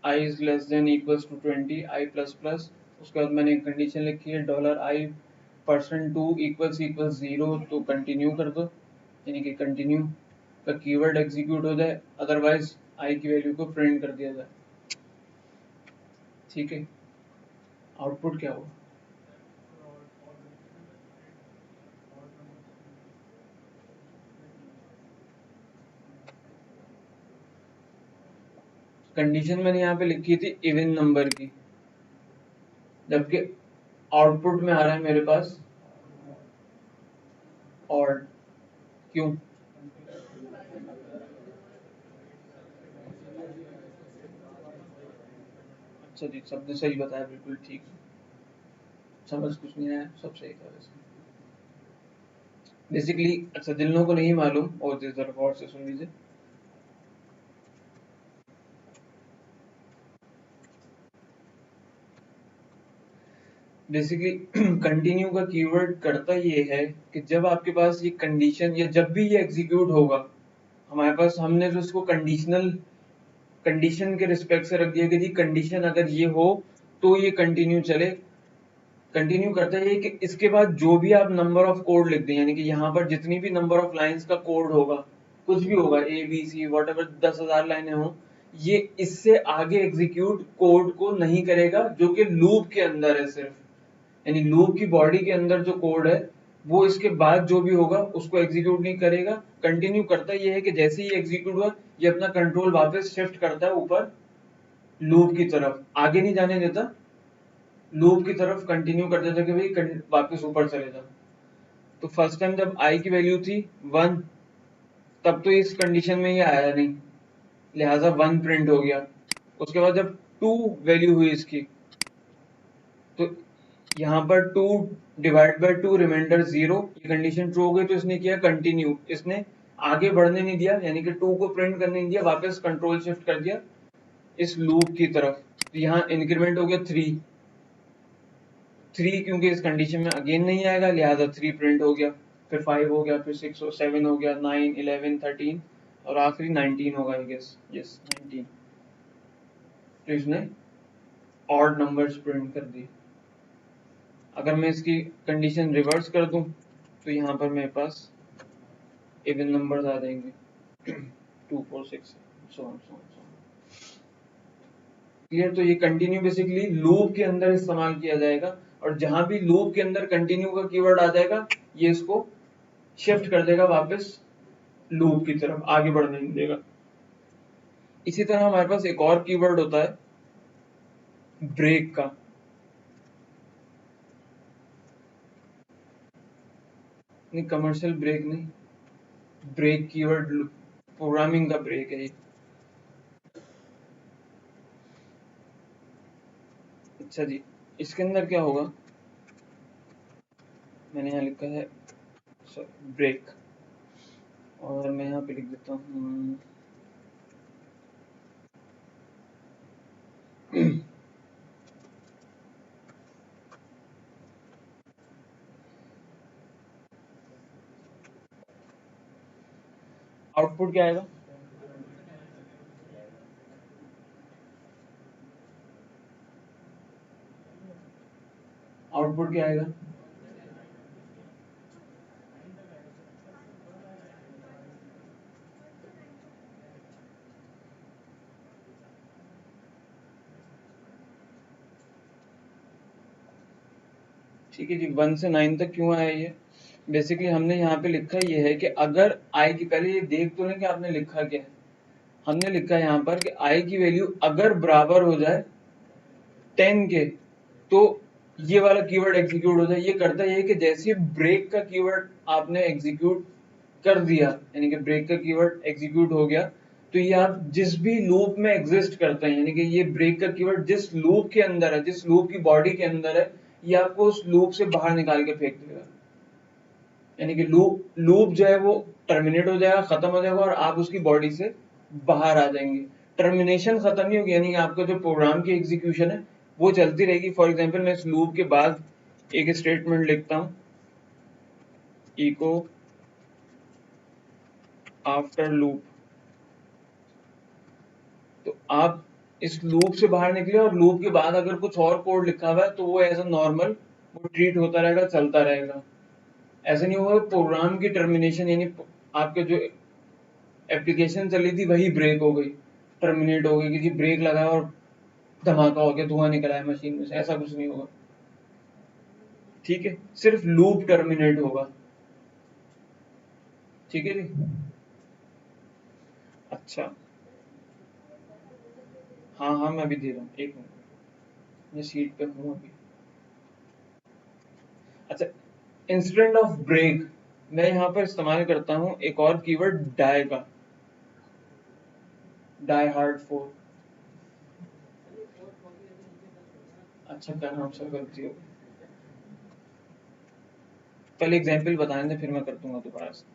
I is less than equals to 20, I plus plus, उसके बाद मैंने एक कंडीशन लिखी है dollar I percent two equals equals 0, तो कंटिन्यू कर दो, यानी कि कंटिन्यू का कीवर्ड एग्जीक्यूट हो जाए, अदरवाइज आई की वैल्यू को प्रिंट कर दिया जाए। ठीक है, आउटपुट क्या होगा? कंडीशन मैंने यहाँ पे लिखी थी इवन नंबर की, जबकि आउटपुट में आ रहा है मेरे पास ऑड। क्यों? अच्छा जी, शब्द सही बताया, बिल्कुल ठीक, समझ कुछ नहीं आया, सब सही था वैसे बेसिकली। अच्छा, जिन लोगों को नहीं मालूम और जिस तरह गौर से सुन लीजिए, बेसिकली कंटिन्यू का कीवर्ड करता ये है कि जब आपके पास ये कंडीशन या जब भी ये एग्जीक्यूट होगा, हमारे पास हमने जो इसको कंडीशनल कंडीशन के रिस्पेक्ट से रख दिया कि जी कंडीशन अगर ये हो तो ये कंटिन्यू चले। कंटिन्यू करता है कि इसके बाद जो भी आप नंबर ऑफ कोड लिख दें, यानी कि यहाँ पर जितनी भी नंबर ऑफ लाइंस का कोड होगा, कुछ भी होगा, A B C what 10,000 लाइनें हों, ये इससे आगे एग्जीक्यूट कोड को नहीं करेगा जो कि लूप के अंदर है सिर्फ, यानी लूप की बॉडी के अंदर जो कोड है वो इसके बाद जो भी होगा उसको एग्जीक्यूट नहीं करेगा। कंटिन्यू करता ये है कि जैसे ही एग्जीक्यूट हुआ ये अपना कंट्रोल वापस शिफ्ट करता है ऊपर लूप की तरफ, आगे नहीं जाने देता, लूप की तरफ कंटिन्यू कर देता कि भाई वापस ऊपर चले जाओ। तो फर्स्ट टाइम जब आई की वैल्यू थी 1, तब तो इस कंडीशन में ये आया नहीं, लिहाजा 1 प्रिंट हो गया। उसके बाद जब 2 वैल्यू हुई इसकी, तो यहाँ पर 2 डिवाइड बाय 2 रिमाइंडर 0, ये कंडीशन ट्रू हो गई, तो इसने किया कंटिन्यू, इसने आगे बढ़ने नहीं दिया, यानी कि 2 को प्रिंट करने नहीं दिया, वापस कंट्रोल शिफ्ट कर दिया इस लूप की तरफ। तो यहाँ इंक्रीमेंट हो गया 3, क्योंकि इस कंडीशन में अगेन नहीं आएगा, लिहाजा 3 प्रिंट हो गया, फिर 5 हो गया, फिर 6 और 7 हो गया, 9 11 13 और आखिरी 19 होगा, आई गेस, यस 19। तो इसने ऑड नंबर्स प्रिंट कर दिए। अगर मैं इसकी कंडीशन रिवर्स कर दूं तो यहाँ पर मेरे पास इवन नंबर्स आ जाएंगे 2 4 6 so on so on. Clear? तो ये कंटिन्यू बेसिकली लूप के अंदर इस्तेमाल किया जाएगा, और जहां भी लूप के अंदर कंटिन्यू का कीवर्ड आ जाएगा ये इसको शिफ्ट कर देगा वापस लूप की तरफ, आगे बढ़ने नहीं देगा। इसी तरह हमारे पास एक और कीवर्ड होता है ब्रेक का। नहीं, कमर्शियल ब्रेक नहीं, ब्रेक कीवर्ड प्रोग्रामिंग का ब्रेक है ये। अच्छा जी, इसके अंदर क्या होगा, मैंने यहाँ लिखा है ब्रेक, और मैं यहाँ पे लिख देता हूँ आउटपुट क्या आएगा? आउटपुट क्या आएगा? ठीक है जी, 1 से 9 तक क्यों आया ये? बेसिकली हमने यहाँ पे लिखा ये है कि अगर आई की, पहले ये देख तो लें कि आपने लिखा क्या है। हमने लिखा है यहाँ पर कि आई की वैल्यू अगर बराबर हो जाए 10 के, तो ये वाला कीवर्ड एग्जीक्यूट हो जाए। ये करता है कि जैसे ब्रेक का कीवर्ड आपने एग्जीक्यूट कर दिया, यानी कि ब्रेक का कीवर्ड एग्जीक्यूट हो गया, तो ये आप जिस भी लूप में एग्जिस्ट करते हैं, यानी कि ये ब्रेक का कीवर्ड जिस लूप के अंदर है, जिस लूप की बॉडी के अंदर है, ये आपको उस लूप से बाहर निकाल के फेंक देगा। यानी कि लूप लूप जो है वो टर्मिनेट हो जाएगा, खत्म हो जाएगा, और आप उसकी बॉडी से बाहर आ जाएंगे। टर्मिनेशन खत्म नहीं होगी, यानी कि आपका जो प्रोग्राम की एग्जीक्यूशन है वो चलती रहेगी। फॉर एग्जांपल मैं इस लूप के बाद एक स्टेटमेंट लिखता हूँ, इको आफ्टर लूप, तो आप इस लूप से बाहर निकले और लूप के बाद अगर कुछ और कोड लिखा हुआ है तो वो एज अ नॉर्मल वो ट्रीट होता रहेगा, चलता रहेगा। ऐसा नहीं होगा प्रोग्राम की टर्मिनेशन, यानी आपके जो एप्लीकेशन चल रही थी वही ब्रेक हो गई, टर्मिनेट हो गई कि जी ब्रेक लगा और धमाका हो गया, धुआं निकला है मशीन में से, ऐसा कुछ नहीं होगा। ठीक है, सिर्फ लूप टर्मिनेट होगा। ठीक है जी। अच्छा, हाँ हाँ मैं अभी दे रहा हूँ, एक मिनट, मैं सीट पे हूँ अभी। अच्छा, इंस्टेंट ऑफ ब्रेक मैं यहाँ पर इस्तेमाल करता हूँ एक और कीवर्ड डाई का, डाई हार्ड फोर। अच्छा करना आपसे गलती हो गई, पहले एग्जाम्पल बताने दे फिर मैं कर दूंगा दोबारा से।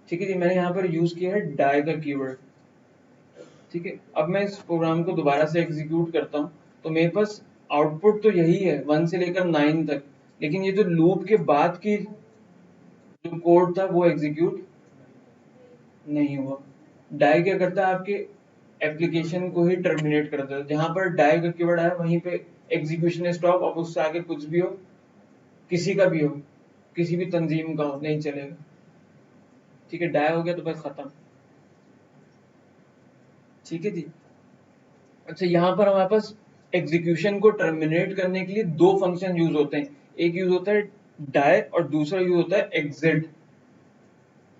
ठीक है जी, मैंने यहाँ पर यूज किया है डाई का कीवर्ड। ठीक है, अब मैं इस प्रोग्राम को दोबारा से एग्जीक्यूट करता हूँ तो मेरे पास आउटपुट तो यही है 1 से लेकर 9 तक, लेकिन ये जो लूप के बाद की जो कोड था वो एग्जीक्यूट नहीं हुआ। डाई क्या करता है, आपके एप्लीकेशन को ही टर्मिनेट कर देता है। जहां पर डाई का कीवर्ड आया वहीं पे एग्जीक्यूशन स्टॉप, अब उससे आगे कुछ भी हो, किसी का भी हो, किसी भी तंजीम का हो, नहीं चलेगा। ठीक है, डाई हो गया तो बस खत्म। ठीक है जी। अच्छा, यहाँ पर हमारे पास एग्जीक्यूशन को टर्मिनेट करने के लिए दो फंक्शन यूज होते हैं, एक यूज होता है डाई और दूसरा यूज होता है एग्जिट।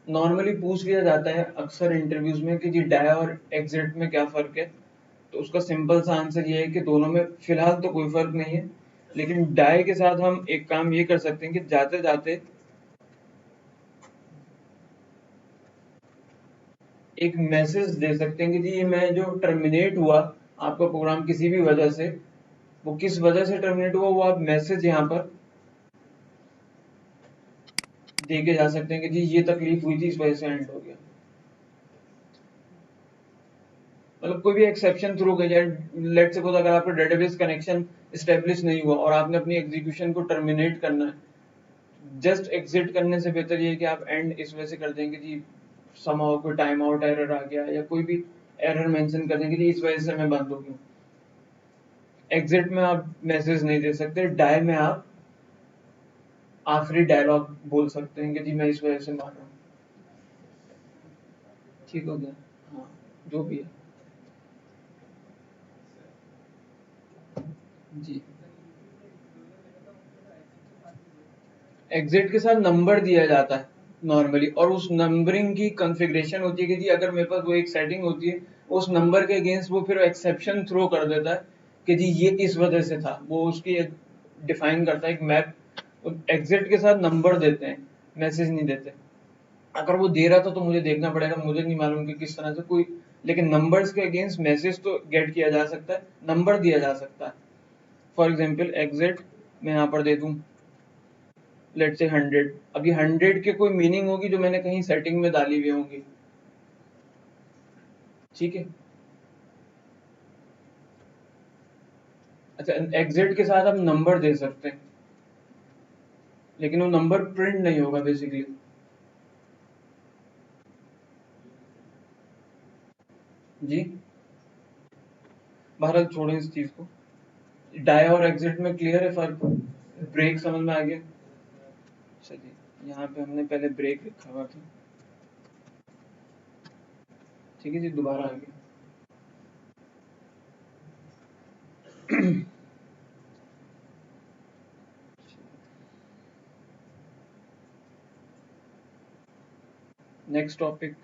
नॉर्मली पूछ लिया जाता है अक्सर इंटरव्यूज में कि जी डाई और एग्जिट में क्या फर्क है, तो उसका सिंपल सा आंसर ये है कि दोनों में फिलहाल तो कोई फर्क नहीं है, लेकिन डाई के साथ हम एक काम ये कर सकते हैं कि जाते जाते एक मैसेज दे सकते हैं कि जी ये मैं जो टर्मिनेट हुआ आपका प्रोग्राम किसी भी वजह से, वो किस वजह से टर्मिनेट हुआ वो आप मैसेज यहाँ पर दे के जा सकते हैं कि जी ये तकलीफ हुई थी इस वजह से एंड हो गया। मतलब कोई भी एक्सेप्शन थ्रू गया, लेट सपोज अगर आपका डेटाबेस कनेक्शन स्टेब्लिश नहीं हुआ और आपने अपनी एग्जीक्यूशन को टर्मिनेट करना है, जस्ट एग्जिट करने से बेहतर ये है कि आप एंड इस वजह से कर देंगे जी समहाउ कोई टाइम आउट एरर आ गया या कोई भी एरर मेंशन कर देंगे जी इस वजह से मैं बंद हो गया। एग्जिट में आप मैसेज नहीं दे सकते, डाई में आप आखिरी डायलॉग बोल सकते हैं कि जी मैं इस वजह से मार रहा हूँ। ठीक हो गया, हाँ जो भी है जी। एग्जिट के साथ नंबर दिया जाता है नॉर्मली, और उस नंबरिंग की कॉन्फ़िगरेशन होती है कि जी अगर मेरे पास वो एक सेटिंग होती है उस नंबर के अगेंस्ट वो फिर एक्सेप्शन थ्रो कर देता है कि जी ये इस वजह से था, वो उसकी डिफाइन करता है एक मैप। एग्जिट के साथ नंबर देते हैं, मैसेज नहीं देते। अगर वो दे रहा था तो मुझे देखना पड़ेगा, मुझे नहीं मालूम कि किस तरह से कोई, लेकिन नंबर्स के अगेंस्ट मैसेज तो गेट किया जा सकता है, नंबर दिया जा सकता है। फॉर एग्जाम्पल एग्जिट मैं यहाँ पर दे दूं लेट से 100, अभी 100 के कोई मीनिंग होगी जो मैंने कहीं सेटिंग में डाली हुई होंगी। ठीक है, अच्छा एग्जिट के साथ आप नंबर दे सकते हैं, लेकिन वो नंबर प्रिंट नहीं होगा बेसिकली। जी, भारत छोड़ें इस चीज को, डाई और एग्जिट में क्लियर है फर्क, ब्रेक समझ में आ गया। चलिए, यहाँ पे हमने पहले ब्रेक लिखा हुआ था। ठीक है जी, दोबारा आ गया। नेक्स्ट टॉपिक,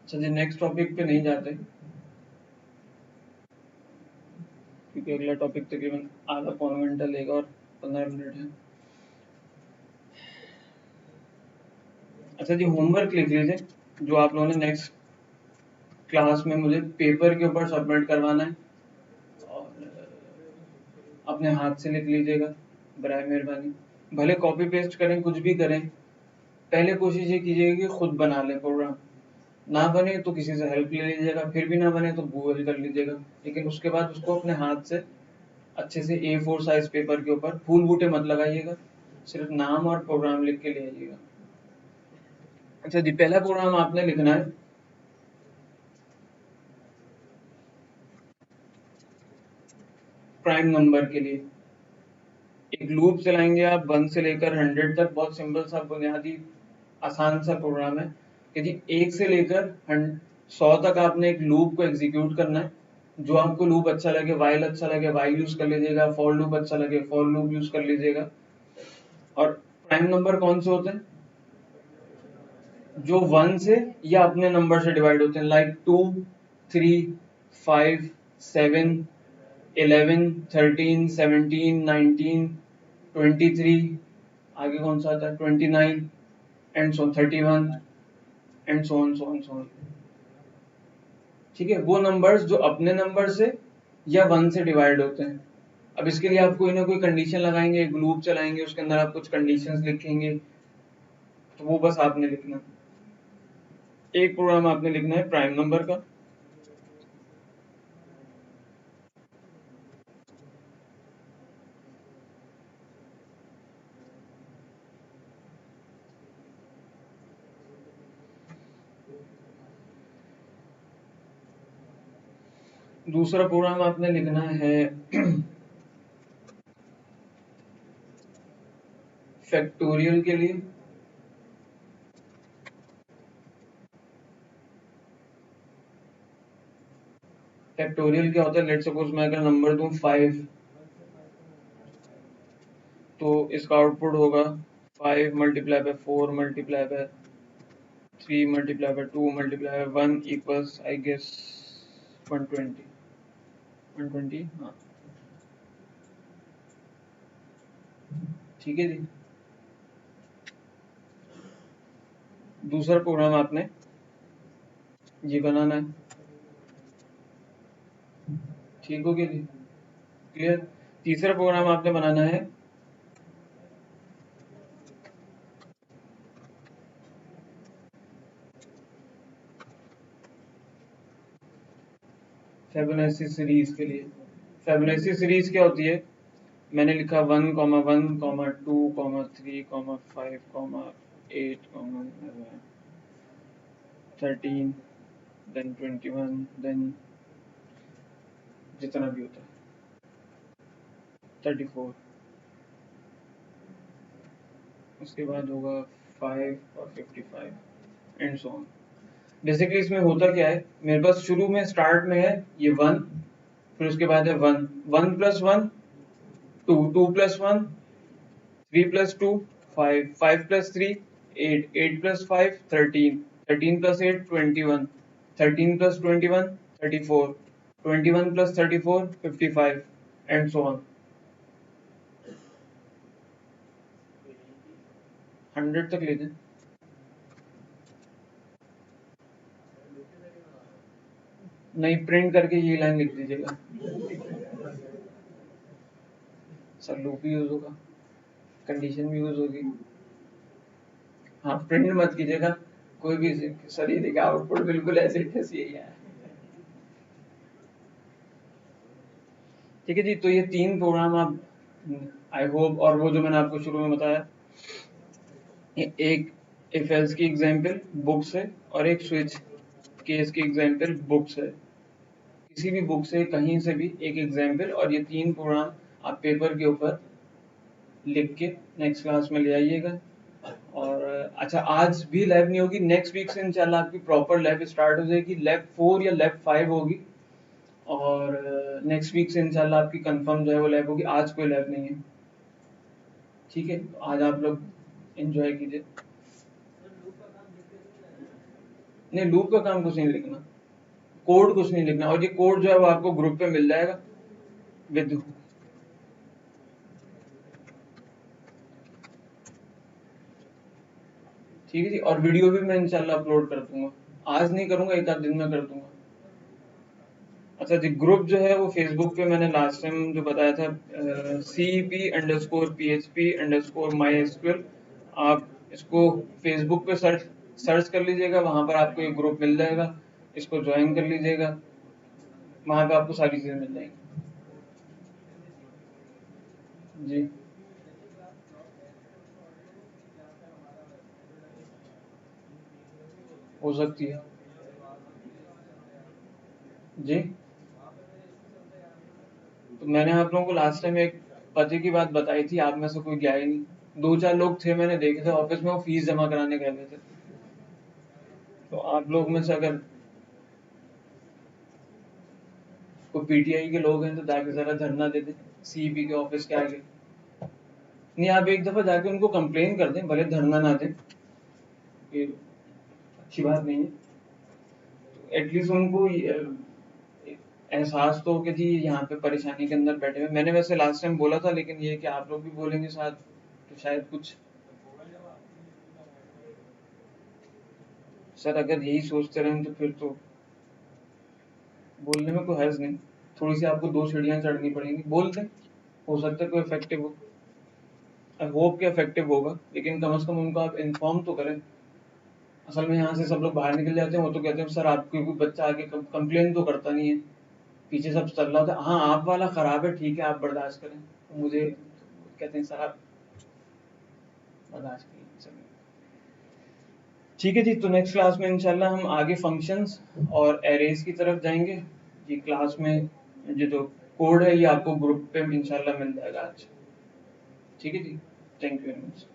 चलिए नेक्स्ट टॉपिक पे नहीं जाते क्योंकि अगला टॉपिक तकरीबन आधा पौना घंटा लेगा और 15 मिनट है। अच्छा जी, होमवर्क लिख लीजिए जो आप लोगों ने नेक्स्ट क्लास में मुझे पेपर के ऊपर सबमिट करवाना है, और अपने हाथ से लिख लीजिएगा बराए मेहरबानी। भले कॉपी पेस्ट करें, कुछ भी करें, पहले कोशिश ये कीजिएगा कि खुद बना लें प्रोग्राम। ना बने तो किसी से हेल्प ले लीजिएगा, फिर भी ना बने तो गूगल कर लीजिएगा, लेकिन उसके बाद उसको अपने हाथ से अच्छे से A4 साइज पेपर के ऊपर फूल बूटे मत लगाइएगा, सिर्फ नाम और प्रोग्राम लिख के ले आइएगा। अच्छा जी, पहला प्रोग्राम आपने लिखना है प्राइम नंबर के लिए। एक लूप चलाएंगे आप 1 से लेकर 100 तक, बहुत सिंपल सा बुनियादी आसान सा प्रोग्राम है कि जी 1 से लेकर 100 तक आपने एक लूप को एग्जीक्यूट करना है। जो आपको लूप अच्छा लगे, वाइल अच्छा लगे वाइल यूज कर लीजिएगा, फॉर लूप अच्छा लगे फॉर लूप यूज कर लीजिएगा। और प्राइम नंबर कौन से होते हैं? जो 1 से या अपने नंबर से डिवाइड होते हैं, लाइक 2, 3, 5, 7, 11, 13, 17, 19, 23, आगे कौन सा आता है 29 and so 31 and so on so on so on. ठीक है, वो नंबर्स जो अपने नंबर से या 1 से डिवाइड होते हैं। अब इसके लिए आप कोई ना कोई कंडीशन लगाएंगे, एक लूप चलाएंगे, उसके अंदर आप कुछ कंडीशंस लिखेंगे, तो वो बस आपने लिखना। एक प्रोग्राम आपने लिखना है प्राइम नंबर का। दूसरा प्रोग्राम आपने लिखना है फैक्टोरियल के लिए। फैक्टोरियल क्या होता है? लेट सपोज मैं अगर नंबर दूं 5, तो इसका आउटपुट होगा 5 multiply by 4 multiply by 3 multiply by 2 multiply by 1 equals I guess 120। 120, हाँ ठीक है जी। दूसरा प्रोग्राम आपने ये बनाना है। ठीक हो गया जी, क्लियर। तीसरा प्रोग्राम आपने बनाना है फिबोनाची सीरीज के लिए। फिबोनाची सीरीज क्या होती है? मैंने लिखा 1, 1, 2, 3, 5, 8, 13, देन 21, देन जितना भी होता है 34, उसके बाद होगा 5 और 55 एंड सो ऑन। बेसिकली इसमें होता क्या है, मेरे पास शुरू में स्टार्ट में है ये 1, फिर उसके बाद है 1, 1 plus 1 2, 2 plus 1 3 plus 2 5, 5 plus 3 8, 8 plus 5 13, 13 plus 8 21, 13 plus 21 34, 21 plus 34 55 and so on. 100 तक ले जाए। नहीं, प्रिंट करके ये लाइन लिख दीजिएगा। सर लूप भी यूज होगा, कंडीशन भी यूज होगी। हाँ, प्रिंट मत कीजिएगा कोई भी। सर ये देखिए आउटपुट बिल्कुल ऐसे ही है। ठीक है जी, तो ये 3 प्रोग्राम आप आई होप, और वो जो मैंने आपको शुरू में बताया, एक इफ एल्स की एग्जांपल बुक से और एक स्विच केस की एग्जांपल बुक से। किसी भी बुक से कहीं से भी एक एग्जांपल और ये 3 प्रोग्राम आप पेपर के ऊपर लिख के नेक्स्ट क्लास में ले आइएगा। और अच्छा, आज भी लैब नहीं होगी, नेक्स्ट वीक से इंशाल्लाह आपकी प्रॉपर लैब स्टार्ट हो जाएगी। लैब 4 या लैब 5 होगी, और नेक्स्ट वीक से इंशाल्लाह आपकी कंफर्म जो है वो लैब होगी। आज कोई लैब नहीं है, ठीक है? तो आज आप लोग एंजॉय कीजिए। नहीं, लूप का काम कुछ नहीं लिखना, कोड कुछ नहीं लिखना, और ये कोड जो है वो आपको ग्रुप पे मिल जाएगा विद। ठीक है जी, और वीडियो भी मैं इंशाल्लाह अपलोड कर दूंगा। आज नहीं करूंगा, एक आध दिन में कर दूंगा। अच्छा जी, ग्रुप जो है वो फेसबुक पे मैंने लास्ट टाइम जो बताया था, CEP_PHP_MySQL। आप इसको फेसबुक पे सर्च कर लीजिएगा, वहां पर आपको एक ग्रुप मिल जाएगा, इसको ज्वाइन कर लीजिएगा, वहां पे आपको सारी चीजें मिल जाएंगी। जी हो सकती है जी। तो मैंने आप लोगों को लास्ट टाइम एक पते की बात बताई थी, आप में से कोई गया ही नहीं। 2-4 लोग थे मैंने देखे थे ऑफिस में, वो फीस जमा कराने गए हुए थे। तो आप लोग में से अगर कोई पीटीआई के लोग हैं तो जाके जरा धरना दे दें सीईपी के ऑफिस के आगे। नहीं, आप एक दफा जाके उनको कंप्लेन कर दें, भले धरना ना दें, ये अच्छी बात नहीं है। एटलीस्ट उनको एहसास तो हो कि जी यहाँ पे परेशानी के अंदर बैठे हुए। मैंने वैसे लास्ट टाइम बोला था, लेकिन ये कि आप लोग भी बोलेंगे साथ, तो शायद कुछ। सर अगर यही सोचते रहें तो फिर तो बोलने में कोई हर्ज नहीं। थोड़ी सी आपको 2 सीढ़ियां चढ़नी पड़ेंगी, बोल दें, हो सकता है कोई इफेक्टिव हो। आई होप कि इफेक्टिव होगा, लेकिन कम से कम उनको आप इन्फॉर्म तो करें। असल में यहाँ से सब लोग बाहर निकल जाते हैं, वो तो कहते हैं सर आपके कोई बच्चा आगे कंप्लेन तो करता नहीं है, पीछे सब चल रहा था, हाँ आप वाला खराब है, ठीक है आप बर्दाश्त करें। तो मुझे कहते हैं सर आप बर्दाश्त करिए, चलिए ठीक है जी। तो नेक्स्ट क्लास में इंशाल्लाह हम आगे फंक्शंस और एरेज की तरफ जाएंगे। ये क्लास में ये जो कोड है ये आपको ग्रुप पे इंशाल्लाह मिल जाएगा आज। ठीक है जी, थैंक यू वेरी मच।